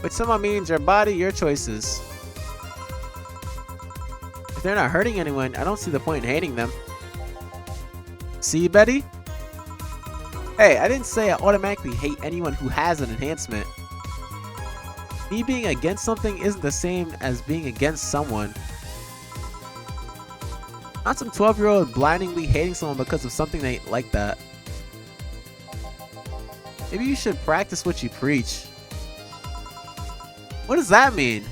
Which somehow means your body, your choices. If they're not hurting anyone, I don't see the point in hating them. See, Betty? Hey, I didn't say I automatically hate anyone who has an enhancement. Me being against something isn't the same as being against someone. Not some 12-year-old blindingly hating someone because of something they ain't like that. Maybe you should practice what you preach. What does that mean?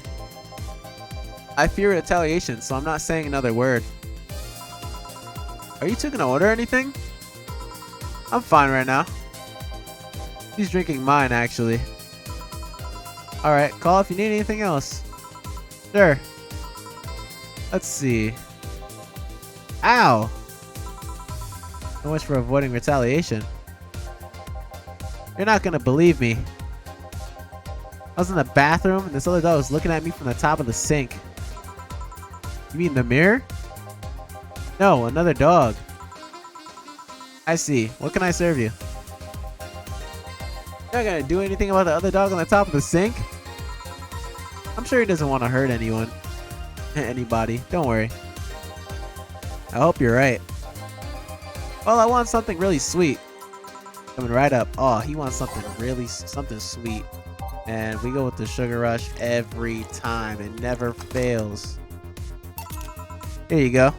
I fear retaliation, so I'm not saying another word. Are you taking an order or anything? I'm fine right now. He's drinking mine, actually. Alright, call if you need anything else. Sure. Let's see. Ow! So much for avoiding retaliation. You're not gonna believe me. I was in the bathroom and this other dog was looking at me from the top of the sink. You mean the mirror? No, another dog. I see. What can I serve you? You're not gonna do anything about the other dog on the top of the sink? I'm sure he doesn't want to hurt anyone. Anybody. Don't worry. I hope you're right. Well, I want something really sweet. Coming right up. Oh, he wants something sweet. And we go with the Sugar Rush every time. It never fails. Here you go.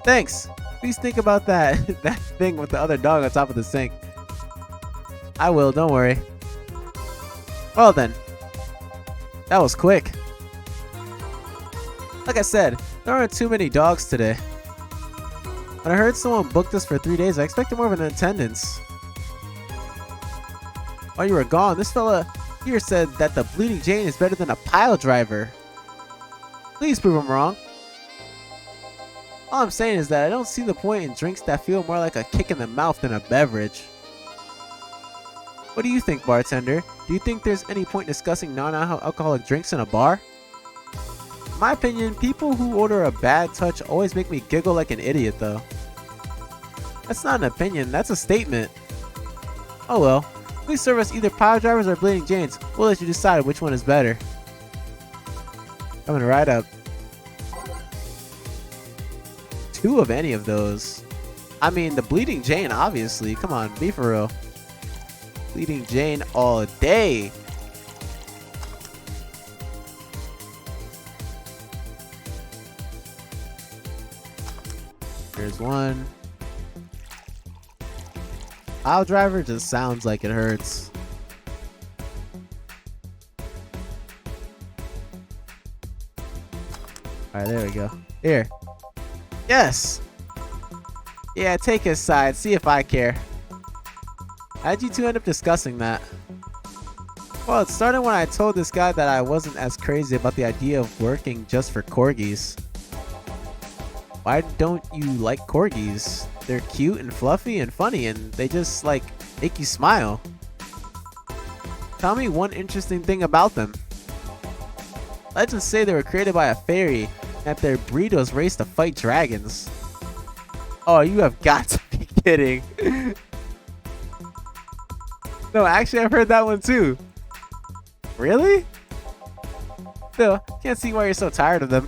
Thanks. Please think about that thing with the other dog on top of the sink. I will, don't worry. Well then. That was quick. Like I said, there aren't too many dogs today. When I heard someone booked us for 3 days, I expected more of an attendance. While you were gone, this fella here said that the Bleeding Jane is better than a pile driver. Please prove I'm wrong. All I'm saying is that I don't see the point in drinks that feel more like a kick in the mouth than a beverage. What do you think, bartender? Do you think there's any point discussing non-alcoholic drinks in a bar? In my opinion, people who order a bad touch always make me giggle like an idiot though. That's not an opinion, that's a statement. Oh well, please serve us either Pile Drivers or Bleeding Janes. We'll let you decide which one is better. Coming right up. 2 of any of those. I mean, the Bleeding Jane, obviously. Come on, be for real. Bleeding Jane all day. Here's one. Pile Driver just sounds like it hurts. Alright, there we go. Here. Yes! Yeah, take his side. See if I care. How'd you two end up discussing that? Well, it started when I told this guy that I wasn't as crazy about the idea of working just for corgis. Why don't you like corgis? They're cute and fluffy and funny and they just like make you smile. Tell me one interesting thing about them. Legends say they were created by a fairy and that their breed was raised to fight dragons. Oh, you have got to be kidding. No, actually I've heard that one too. Really? Still, can't see why you're so tired of them.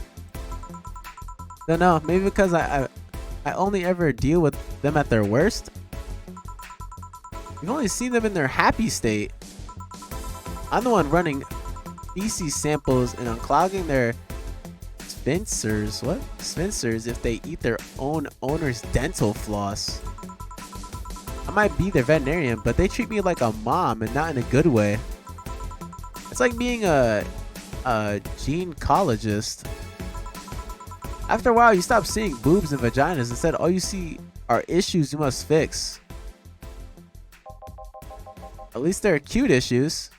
Don't know, maybe because I only ever deal with them at their worst. You've only seen them in their happy state. I'm the one running feces samples and unclogging their sphincters. What? Sphincters if they eat their own owner's dental floss. I might be their veterinarian, but they treat me like a mom and not in a good way. It's like being a gynecologist. After a while, you stop seeing boobs and vaginas. Instead, all you see are issues you must fix. At least they're cute issues.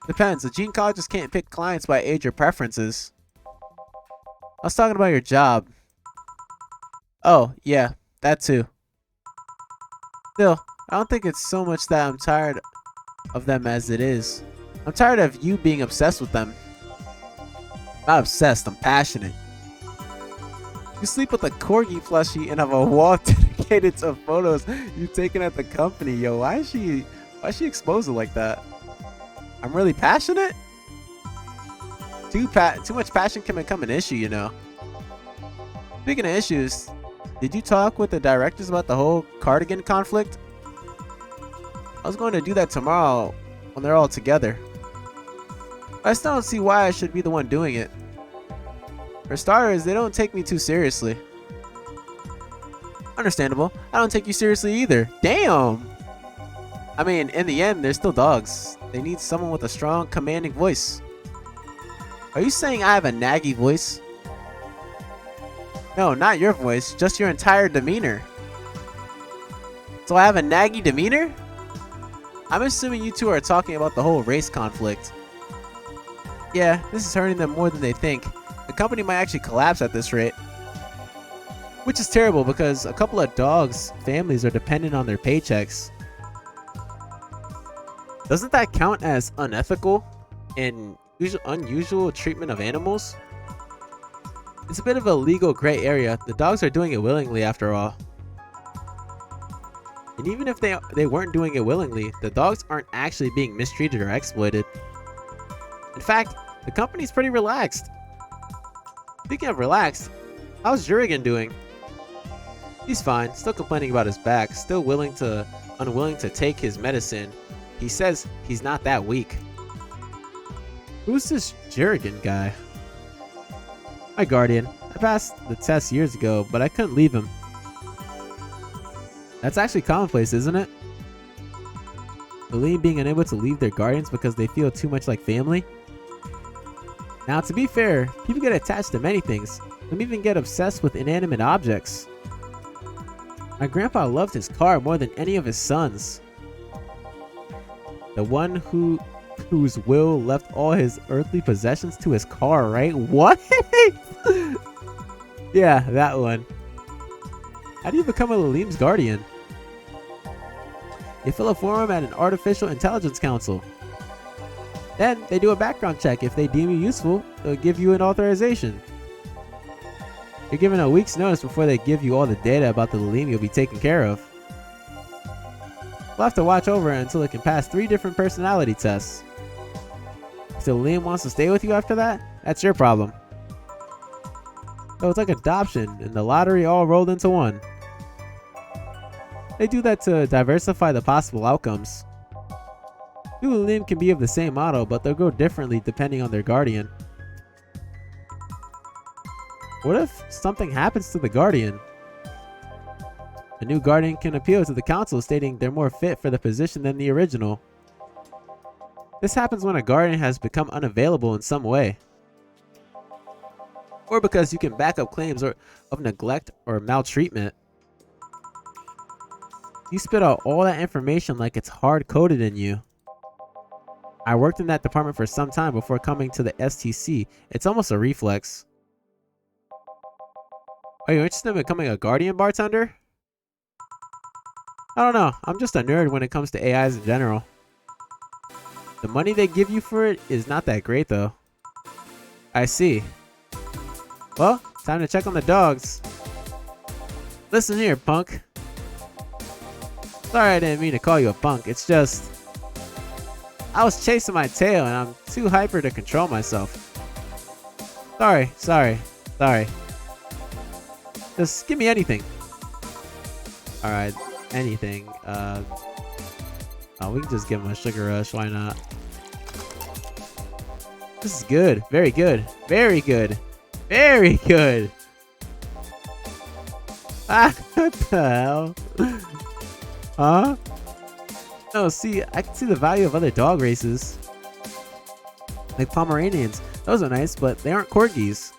Depends. A gynecologist can't pick clients by age or preferences. I was talking about your job. Oh, yeah, that too. Still, I don't think it's so much that I'm tired of them as it is. I'm tired of you being obsessed with them. I'm not obsessed, I'm passionate. You sleep with a corgi plushie and have a wall dedicated to photos you've taken at the company. Yo, why is she exposed like that? I'm really passionate? Too much passion can become an issue, you know. Speaking of issues, did you talk with the directors about the whole cardigan conflict? I was going to do that tomorrow when they're all together. I still don't see why I should be the one doing it. For starters, they don't take me too seriously. Understandable. I don't take you seriously either. Damn! I mean, in the end, they're still dogs. They need someone with a strong, commanding voice. Are you saying I have a naggy voice? No, not your voice, just your entire demeanor. So I have a naggy demeanor? I'm assuming you two are talking about the whole race conflict. Yeah, this is hurting them more than they think. The company might actually collapse at this rate. Which is terrible because a couple of dogs' families are dependent on their paychecks. Doesn't that count as unethical and unusual treatment of animals? It's a bit of a legal gray area. The dogs are doing it willingly after all. And even if they weren't doing it willingly, the dogs aren't actually being mistreated or exploited. In fact, the company's pretty relaxed. Speaking of relaxed, how's Jurgen doing? He's fine, still complaining about his back, still unwilling to take his medicine. He says he's not that weak. Who's this Jurgen guy? My guardian. I passed the test years ago, but I couldn't leave him. That's actually commonplace, isn't it? Believe being unable to leave their guardians because they feel too much like family? Now, to be fair, people get attached to many things. Some even get obsessed with inanimate objects. My grandpa loved his car more than any of his sons. The one who whose will left all his earthly possessions to his car, right? What? Yeah, that one. How do you become a Lalim's guardian? You fill a form at an artificial intelligence council. Then they do a background check. If they deem you useful, they'll give you an authorization. You're given a week's notice before they give you all the data about the Lalim you'll be taken care of. You'll have to watch over it until it can pass 3 different personality tests. If the Lalim wants to stay with you after that, that's your problem. So it's like adoption and the lottery all rolled into one. They do that to diversify the possible outcomes. 2 Lalim can be of the same model, but they'll go differently depending on their guardian. What if something happens to the guardian? The new guardian can appeal to the council stating they're more fit for the position than the original. This happens when a guardian has become unavailable in some way. Or because you can back up claims of neglect or maltreatment. You spit out all that information like it's hard-coded in you. I worked in that department for some time before coming to the STC. It's almost a reflex. Are you interested in becoming a guardian bartender? I don't know. I'm just a nerd when it comes to AIs in general. The money they give you for it is not that great though. I see. Well, time to check on the dogs. Listen here, punk. Sorry I didn't mean to call you a punk. It's just... I was chasing my tail and I'm too hyper to control myself. Sorry. Just give me anything. Alright, anything. Oh, we can just give him a sugar rush. Why not? This is good. Very good. Very good. Very good. Ah, what the hell? Huh? No, see, I can see the value of other dog races. Like Pomeranians. Those are nice, but they aren't corgis.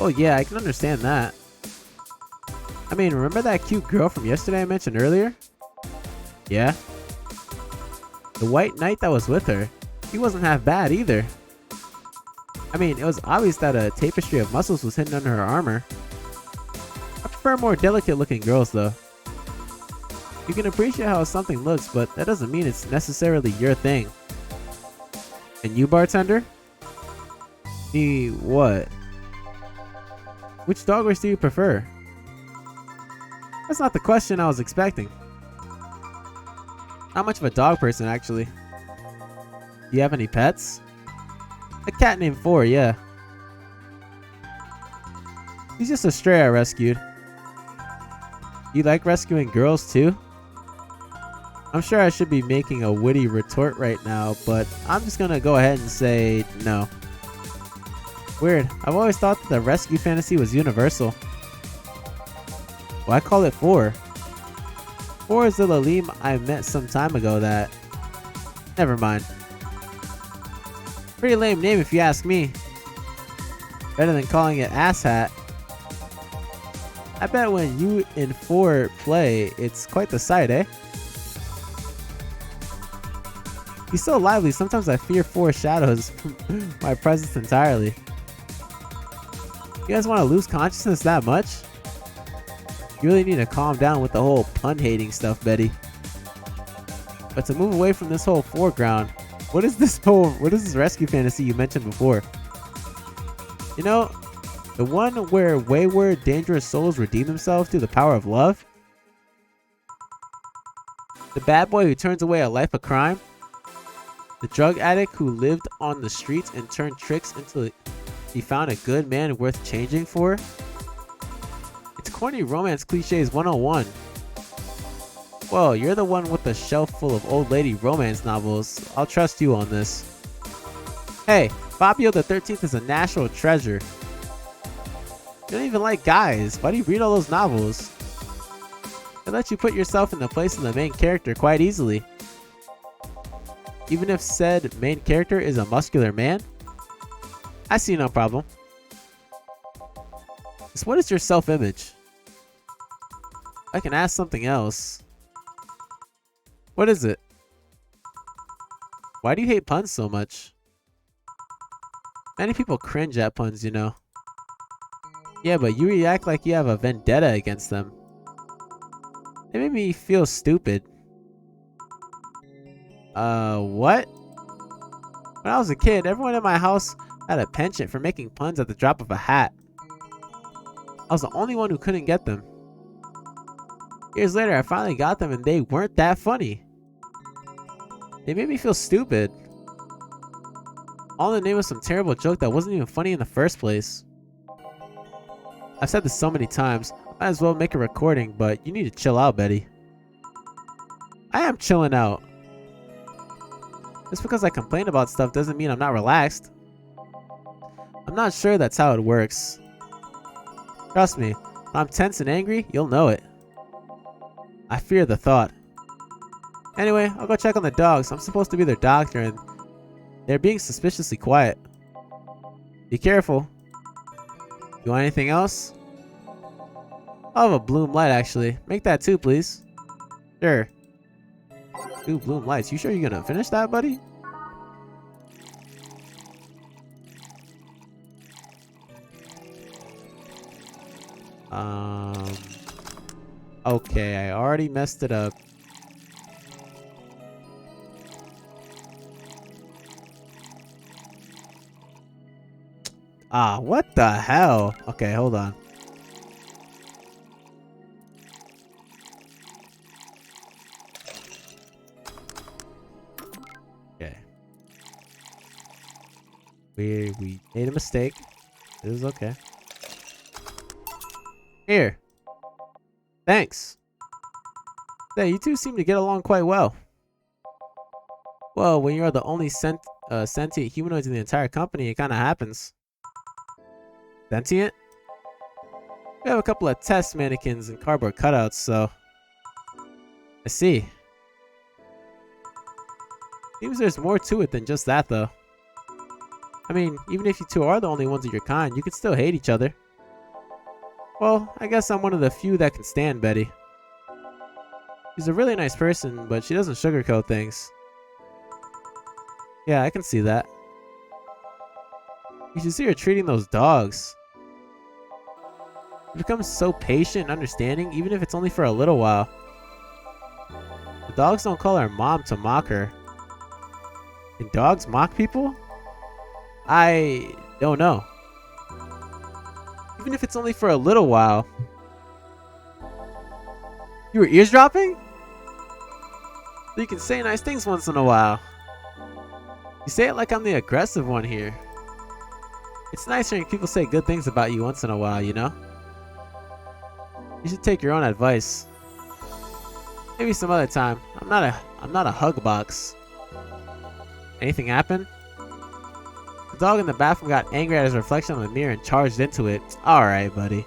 Oh yeah, I can understand that. I mean, remember that cute girl from yesterday I mentioned earlier? Yeah. The white knight that was with her, he wasn't half bad either. I mean, it was obvious that a tapestry of muscles was hidden under her armor. I prefer more delicate looking girls though. You can appreciate how something looks, but that doesn't mean it's necessarily your thing. And you, bartender? Me what? Which dog race do you prefer? That's not the question I was expecting. Not much of a dog person, actually. Do you have any pets? A cat named Four, yeah. He's just a stray I rescued. You like rescuing girls too? I'm sure I should be making a witty retort right now, but I'm just gonna go ahead and say no. Weird. I've always thought that the rescue fantasy was universal. Well, I call it Four. Four is the Lalim I met some time ago that... Never mind. Pretty lame name if you ask me. Better than calling it Asshat. I bet when you and Four play, it's quite the sight, eh? He's so lively, sometimes I fear Four shadows my presence entirely. You guys want to lose consciousness that much? You really need to calm down with the whole pun-hating stuff, Betty. But to move away from this whole foreground, what is this rescue fantasy you mentioned before? You know, the one where wayward, dangerous souls redeem themselves through the power of love? The bad boy who turns away a life of crime? The drug addict who lived on the streets and turned tricks until he found a good man worth changing for? It's corny romance cliches 101. Well, you're the one with the shelf full of old lady romance novels. I'll trust you on this. Hey, Fabio the 13th is a national treasure. You don't even like guys. Why do you read all those novels? They let you put yourself in the place of the main character quite easily. Even if said main character is a muscular man? I see no problem. So what is your self-image? I can ask something else. What is it? Why do you hate puns so much? Many people cringe at puns, you know. Yeah, but you react like you have a vendetta against them. It made me feel stupid. What? When I was a kid, everyone in my house had a penchant for making puns at the drop of a hat. I was the only one who couldn't get them. Years later, I finally got them and they weren't that funny. They made me feel stupid. All in the name of some terrible joke that wasn't even funny in the first place. I've said this so many times, I might as well make a recording, but you need to chill out, Betty. I am chilling out. Just because I complain about stuff doesn't mean I'm not relaxed. I'm not sure that's how it works. Trust me, when I'm tense and angry, you'll know it. I fear the thought. Anyway, I'll go check on the dogs. I'm supposed to be their doctor and they're being suspiciously quiet. Be careful. You want anything else? I'll have a bloom light actually. Make that too, please. Sure. 2 bloom lights. You sure you're gonna finish that, buddy? Okay, I already messed it up. Ah, what the hell? Okay, hold on. Okay. We made a mistake. It was okay. Here. Thanks. Yeah, you two seem to get along quite well. Well, when you are the only sentient humanoids in the entire company, it kind of happens. Sentient? We have a couple of test mannequins and cardboard cutouts, so... I see. Seems there's more to it than just that, though. I mean, even if you two are the only ones of your kind, you could still hate each other. Well, I guess I'm one of the few that can stand Betty. She's a really nice person, but she doesn't sugarcoat things. Yeah, I can see that. You should see her treating those dogs. She becomes so patient and understanding, even if it's only for a little while. The dogs don't call her mom to mock her. Can dogs mock people? I don't know. Even if it's only for a little while. You were eavesdropping? So you can say nice things once in a while. You say it like I'm the aggressive one here. It's nice hearing people say good things about you once in a while, you know? You should take your own advice. Maybe some other time. I'm not a hug box. Anything happen? The dog in the bathroom got angry at his reflection on the mirror and charged into it. Alright, buddy.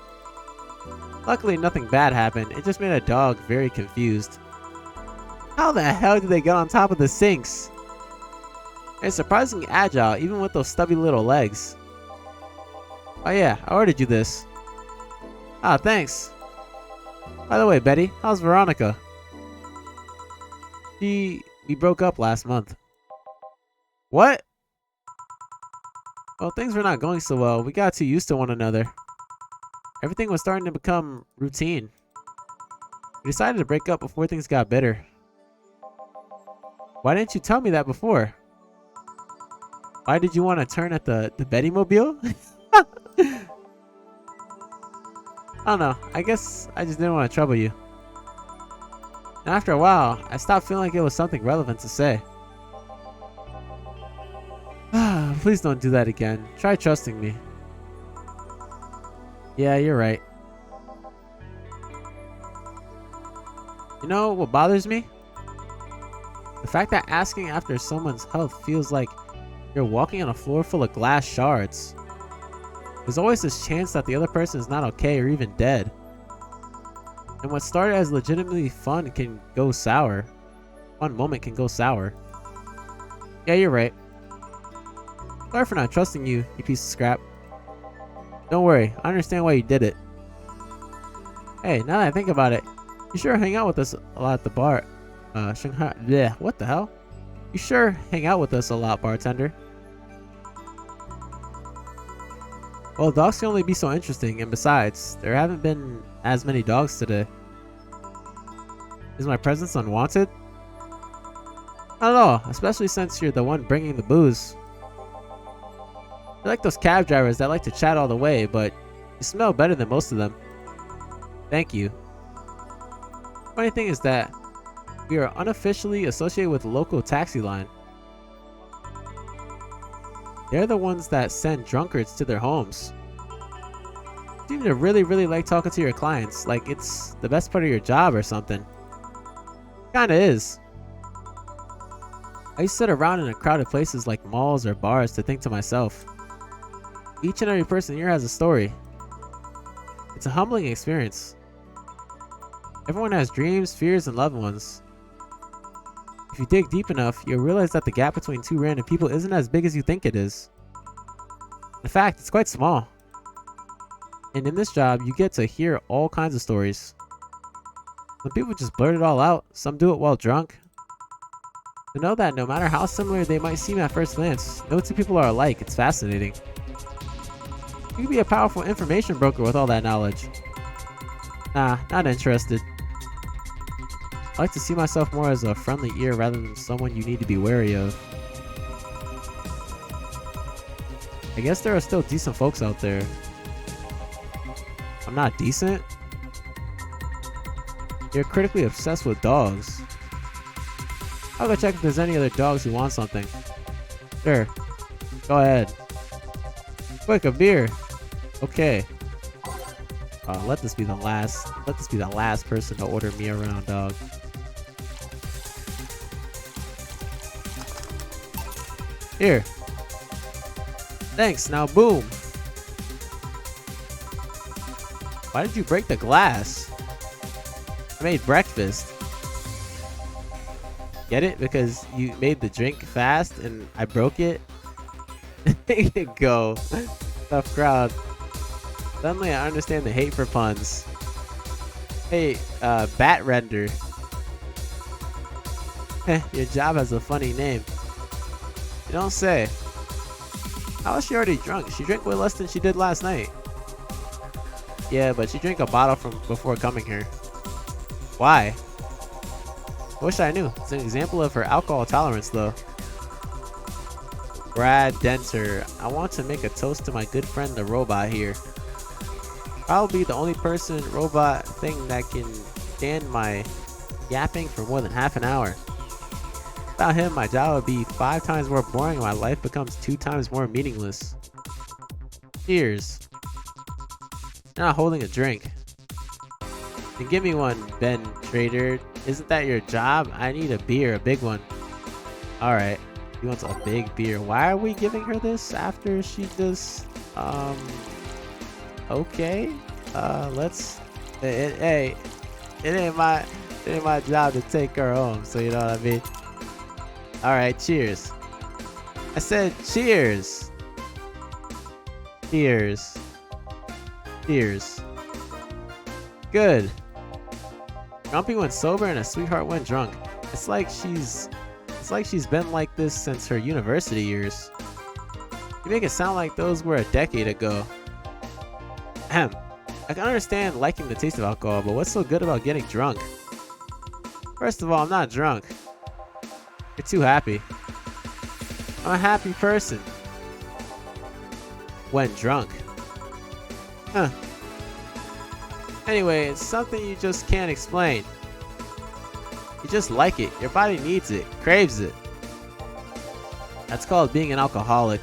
Luckily, nothing bad happened. It just made a dog very confused. How the hell did they get on top of the sinks? They're surprisingly agile, even with those stubby little legs. Oh yeah, I ordered you this. Ah, thanks. By the way, Betty, how's Veronica? We broke up last month. What? Well, things were not going so well. We got too used to one another. Everything was starting to become routine. We decided to break up before things got better. Why didn't you tell me that before? Why did you want to turn at the Betty Mobile? I don't know. I guess I just didn't want to trouble you. And after a while, I stopped feeling like it was something relevant to say. Please don't do that again. Try trusting me. Yeah, you're right. You know what bothers me? The fact that asking after someone's health feels like you're walking on a floor full of glass shards. There's always this chance that the other person is not okay or even dead. And what started as legitimately fun can go sour. One moment can go sour. Yeah, you're right. Sorry for not trusting you, you piece of scrap. Don't worry, I understand why you did it. Hey, now that I think about it, you sure hang out with us a lot at the bar. Shanghai. Bleh, what the hell? You sure hang out with us a lot, bartender. Well, dogs can only be so interesting, and besides, there haven't been as many dogs today. Is my presence unwanted? I don't know, especially since you're the one bringing the booze. You're like those cab drivers that like to chat all the way, but you smell better than most of them. Thank you. Funny thing is that we are unofficially associated with the local taxi line. They're the ones that send drunkards to their homes. You seem to really like talking to your clients, like it's the best part of your job or something. Kinda is. I used to sit around in crowded places like malls or bars to think to myself, each and every person here has a story. It's a humbling experience. Everyone has dreams, fears, and loved ones. If you dig deep enough, you'll realize that the gap between two random people isn't as big as you think it is. In fact, it's quite small. And in this job, you get to hear all kinds of stories. Some people just blurt it all out, some do it while drunk. To know that no matter how similar they might seem at first glance, no two people are alike, it's fascinating. You can be a powerful information broker with all that knowledge. Nah, not interested. I like to see myself more as a friendly ear rather than someone you need to be wary of. I guess there are still decent folks out there. I'm not decent? You're critically obsessed with dogs. I'll go check if there's any other dogs who want something. Sure. Go ahead. Quick, a beer. Okay. Let this be the last person to order me around, dog. Here. Thanks, now boom. Why did you break the glass? I made breakfast. Get it? Because you made the drink fast and I broke it? There you go. Tough crowd. Suddenly I understand the hate for puns. Hey, Bat Render. Your job has a funny name. You don't say. How is she already drunk? She drank way less than she did last night. Yeah, but she drank a bottle from before coming here. Why? I wish I knew. It's an example of her alcohol tolerance, though. Brad Denter. I want to make a toast to my good friend the robot here. Probably the only person robot thing that can stand my yapping for more than half an hour. Without him, my job would be 5 times more boring and my life becomes 2 times more meaningless. Cheers. You're not holding a drink. Then give me one, Ben Trader. Isn't that your job? I need a beer, a big one. Alright. He wants a big beer. Why are we giving her this after she just okay. Let's it ain't my job to take her home, so you know what I mean? Alright, cheers. I said cheers. Cheers. Cheers. Good. Grumpy went sober and a sweetheart went drunk. It's like she's been like this since her university years. You make it sound like those were a decade ago. Ahem. I can understand liking the taste of alcohol, but what's so good about getting drunk? First of all, I'm not drunk. You're too happy. I'm a happy person. When drunk. Huh. Anyway, it's something you just can't explain. You just like it. Your body needs it, craves it. That's called being an alcoholic.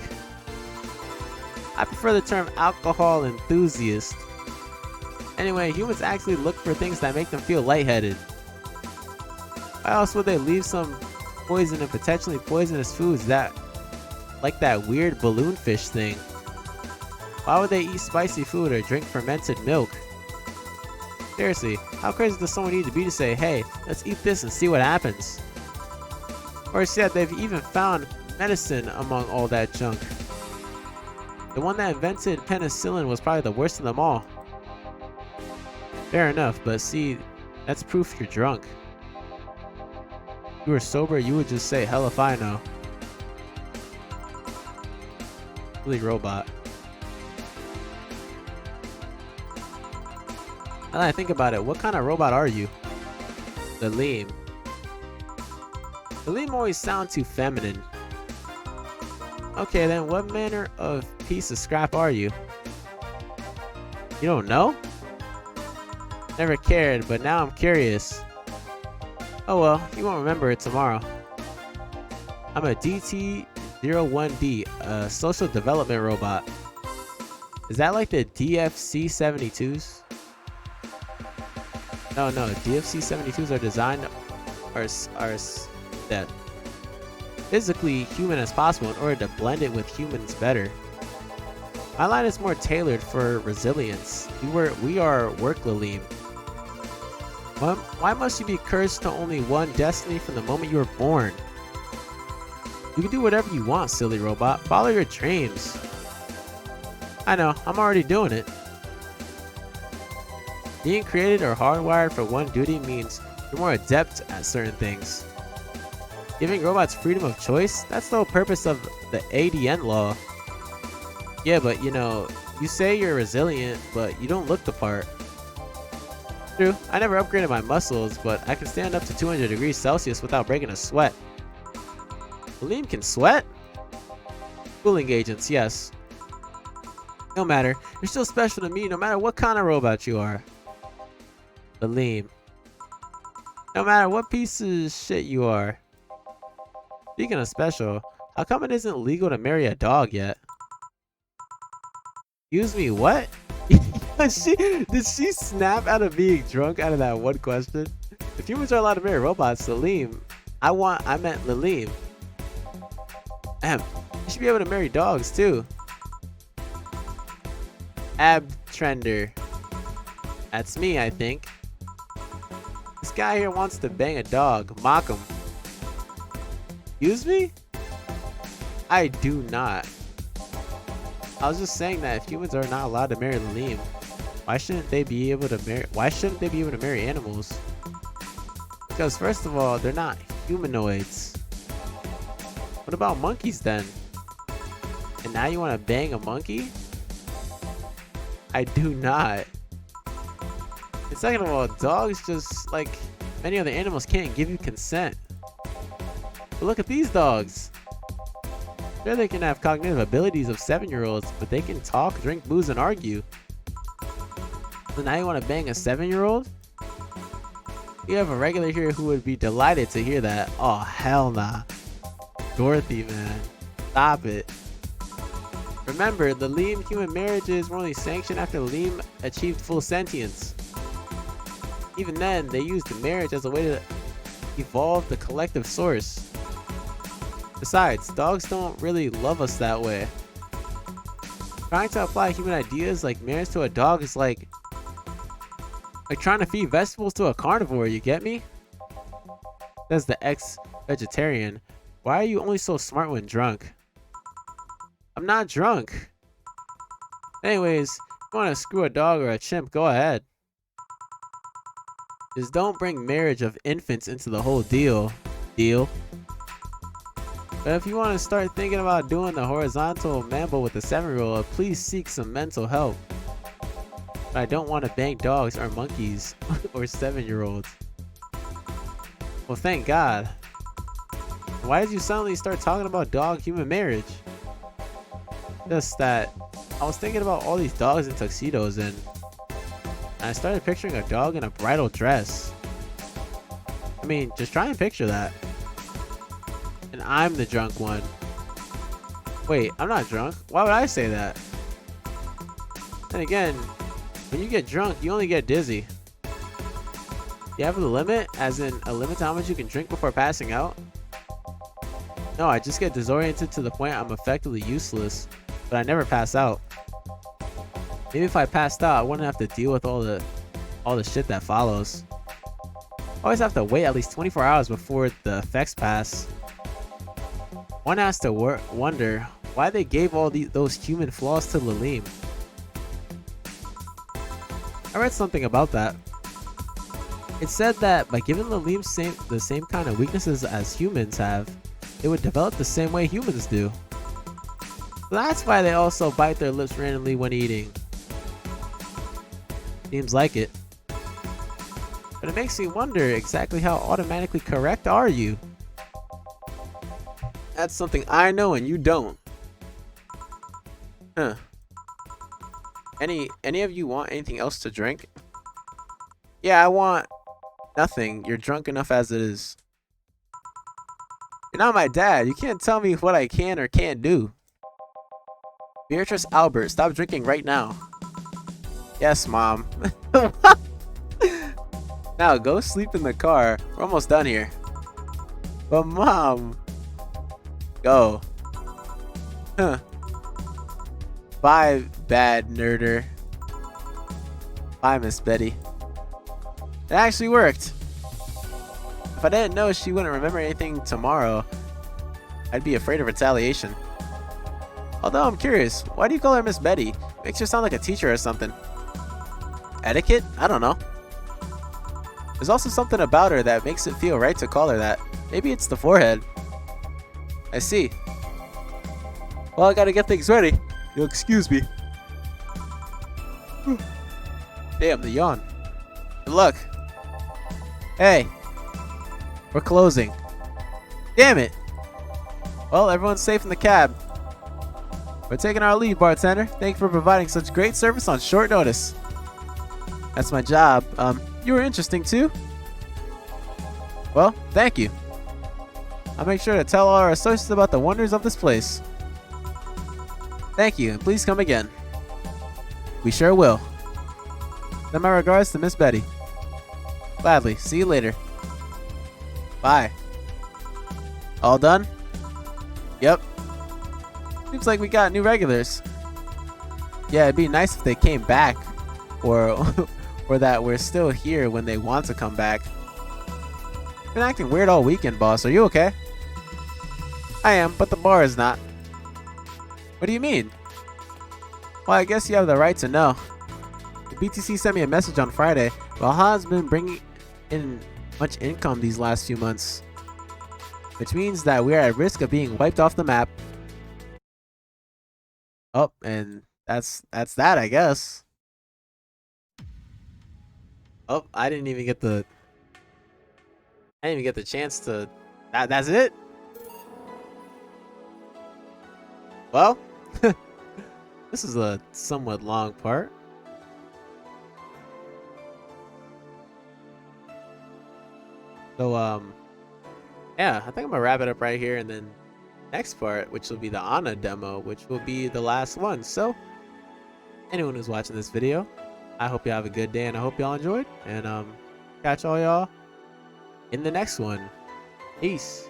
I prefer the term alcohol enthusiast. Anyway, humans actually look for things that make them feel lightheaded. Why else would they leave some poison and potentially poisonous foods like that weird balloon fish thing? Why would they eat spicy food or drink fermented milk? Seriously, how crazy does someone need to be to say, hey, let's eat this and see what happens? Or said they've even found medicine among all that junk. The one that invented penicillin was probably the worst of them all. Fair enough, but see, that's proof you're drunk. If you were sober, you would just say, hell if I know. Silly robot. Now that I think about it, what kind of robot are you? The Leem. The Leem always sound too feminine. Okay then, what manner of piece of scrap are you? You don't know? Never cared, but now I'm curious. Oh well, you won't remember it tomorrow. I'm a DT-01D, a social development robot. Is that like the DFC-72s? No, DFC-72s are designed are that physically human as possible in order to blend it with humans better. My line is more tailored for resilience. We are work-Lalim. Why must you be cursed to only one destiny from the moment you were born? You can do whatever you want, silly robot. Follow your dreams. I know, I'm already doing it. Being created or hardwired for one duty means you're more adept at certain things. Giving robots freedom of choice? That's the whole purpose of the ADN law. Yeah, but you know, you say you're resilient, but you don't look the part. True, I never upgraded my muscles, but I can stand up to 200 degrees Celsius without breaking a sweat. Lalim can sweat? Cooling agents, yes. No matter, you're still special to me no matter what kind of robot you are. Lalim. No matter what piece of shit you are. Speaking of special, how come it isn't legal to marry a dog yet? Excuse me, what? Did she snap out of being drunk out of that one question? If humans are allowed to marry robots, Lalim. I meant Lalim. You should be able to marry dogs too. Abtrender. That's me, I think. This guy here wants to bang a dog. Mock him. Excuse me? I do not. I was just saying that if humans are not allowed to marry Lalim, why shouldn't they be able to marry animals? Because first of all, they're not humanoids. What about monkeys then? And now you want to bang a monkey? I do not. And second of all, dogs, just like many other animals, can't give you consent. But look at these dogs. Sure, they can have cognitive abilities of 7-year-olds, but they can talk, drink booze, and argue. So now you want to bang a 7-year-old? You have a regular here who would be delighted to hear that. Oh, hell nah. Dorothy, man. Stop it. Remember, the Lalim human marriages were only sanctioned after Lalim achieved full sentience. Even then, they used the marriage as a way to evolve the collective source. Besides, dogs don't really love us that way. Trying to apply human ideas like marriage to a dog is like trying to feed vegetables to a carnivore, you get me? Says the ex-vegetarian. Why are you only so smart when drunk? I'm not drunk. Anyways, if you want to screw a dog or a chimp, go ahead. Just don't bring marriage of infants into the whole deal. But if you want to start thinking about doing the horizontal mambo with a 7-year-old, please seek some mental help. But I don't want to bang dogs or monkeys or 7-year-olds. Well, thank God. Why did you suddenly start talking about dog-human marriage? Just that I was thinking about all these dogs in tuxedos and I started picturing a dog in a bridal dress. I mean, just try and picture that. And I'm the drunk one. Wait, I'm not drunk. Why would I say that? Then again, when you get drunk, you only get dizzy. You have a limit? As in, a limit to how much you can drink before passing out? No, I just get disoriented to the point I'm effectively useless. But I never pass out. Maybe if I passed out, I wouldn't have to deal with all the shit that follows. Always have to wait at least 24 hours before the effects pass. One has to wonder why they gave all those human flaws to Lalim. I read something about that. It said that by giving the leaves the same kind of weaknesses as humans have, they would develop the same way humans do. So that's why they also bite their lips randomly when eating. Seems like it. But it makes me wonder exactly how automatically correct are you? That's something I know and you don't. Huh. Any of you want anything else to drink? Yeah, I want nothing. You're drunk enough as it is. You're not my dad. You can't tell me what I can or can't do. Beatrice Albert, stop drinking right now. Yes, Mom. Now go sleep in the car. We're almost done here. But Mom. Go. Huh. Bye, bad nerder. Bye, Miss Betty. It actually worked. If I didn't know she wouldn't remember anything tomorrow, I'd be afraid of retaliation. Although I'm curious, why do you call her Miss Betty? Makes her sound like a teacher or something. Etiquette? I don't know. There's also something about her that makes it feel right to call her that. Maybe it's the forehead. I see. Well, I gotta get things ready. You'll excuse me. Damn, the yawn. Good luck. Hey. We're closing. Damn it. Well, everyone's safe in the cab. We're taking our leave, bartender. Thank you for providing such great service on short notice. That's my job. You were interesting too. Well, thank you. I'll make sure to tell all our associates about the wonders of this place. Thank you, and please come again. We sure will. Send my regards to Miss Betty. Gladly. See you later. Bye. All done? Yep. Seems like we got new regulars. Yeah, it'd be nice if they came back. Or that we're still here when they want to come back. Been acting weird all weekend, boss. Are you okay? I am, but the bar is not. What do you mean? Well, I guess you have the right to know. The BTC sent me a message on Friday. Valhalla's been bringing in much income these last few months, which means that we are at risk of being wiped off the map. Oh, and that's that, I guess. Oh, I didn't even get the chance to. That's it. Well, this is a somewhat long part. So, yeah, I think I'm gonna wrap it up right here, and then next part, which will be the Anna demo, which will be the last one. So, anyone who's watching this video, I hope you have a good day, and I hope y'all enjoyed. And catch all y'all in the next one. Peace.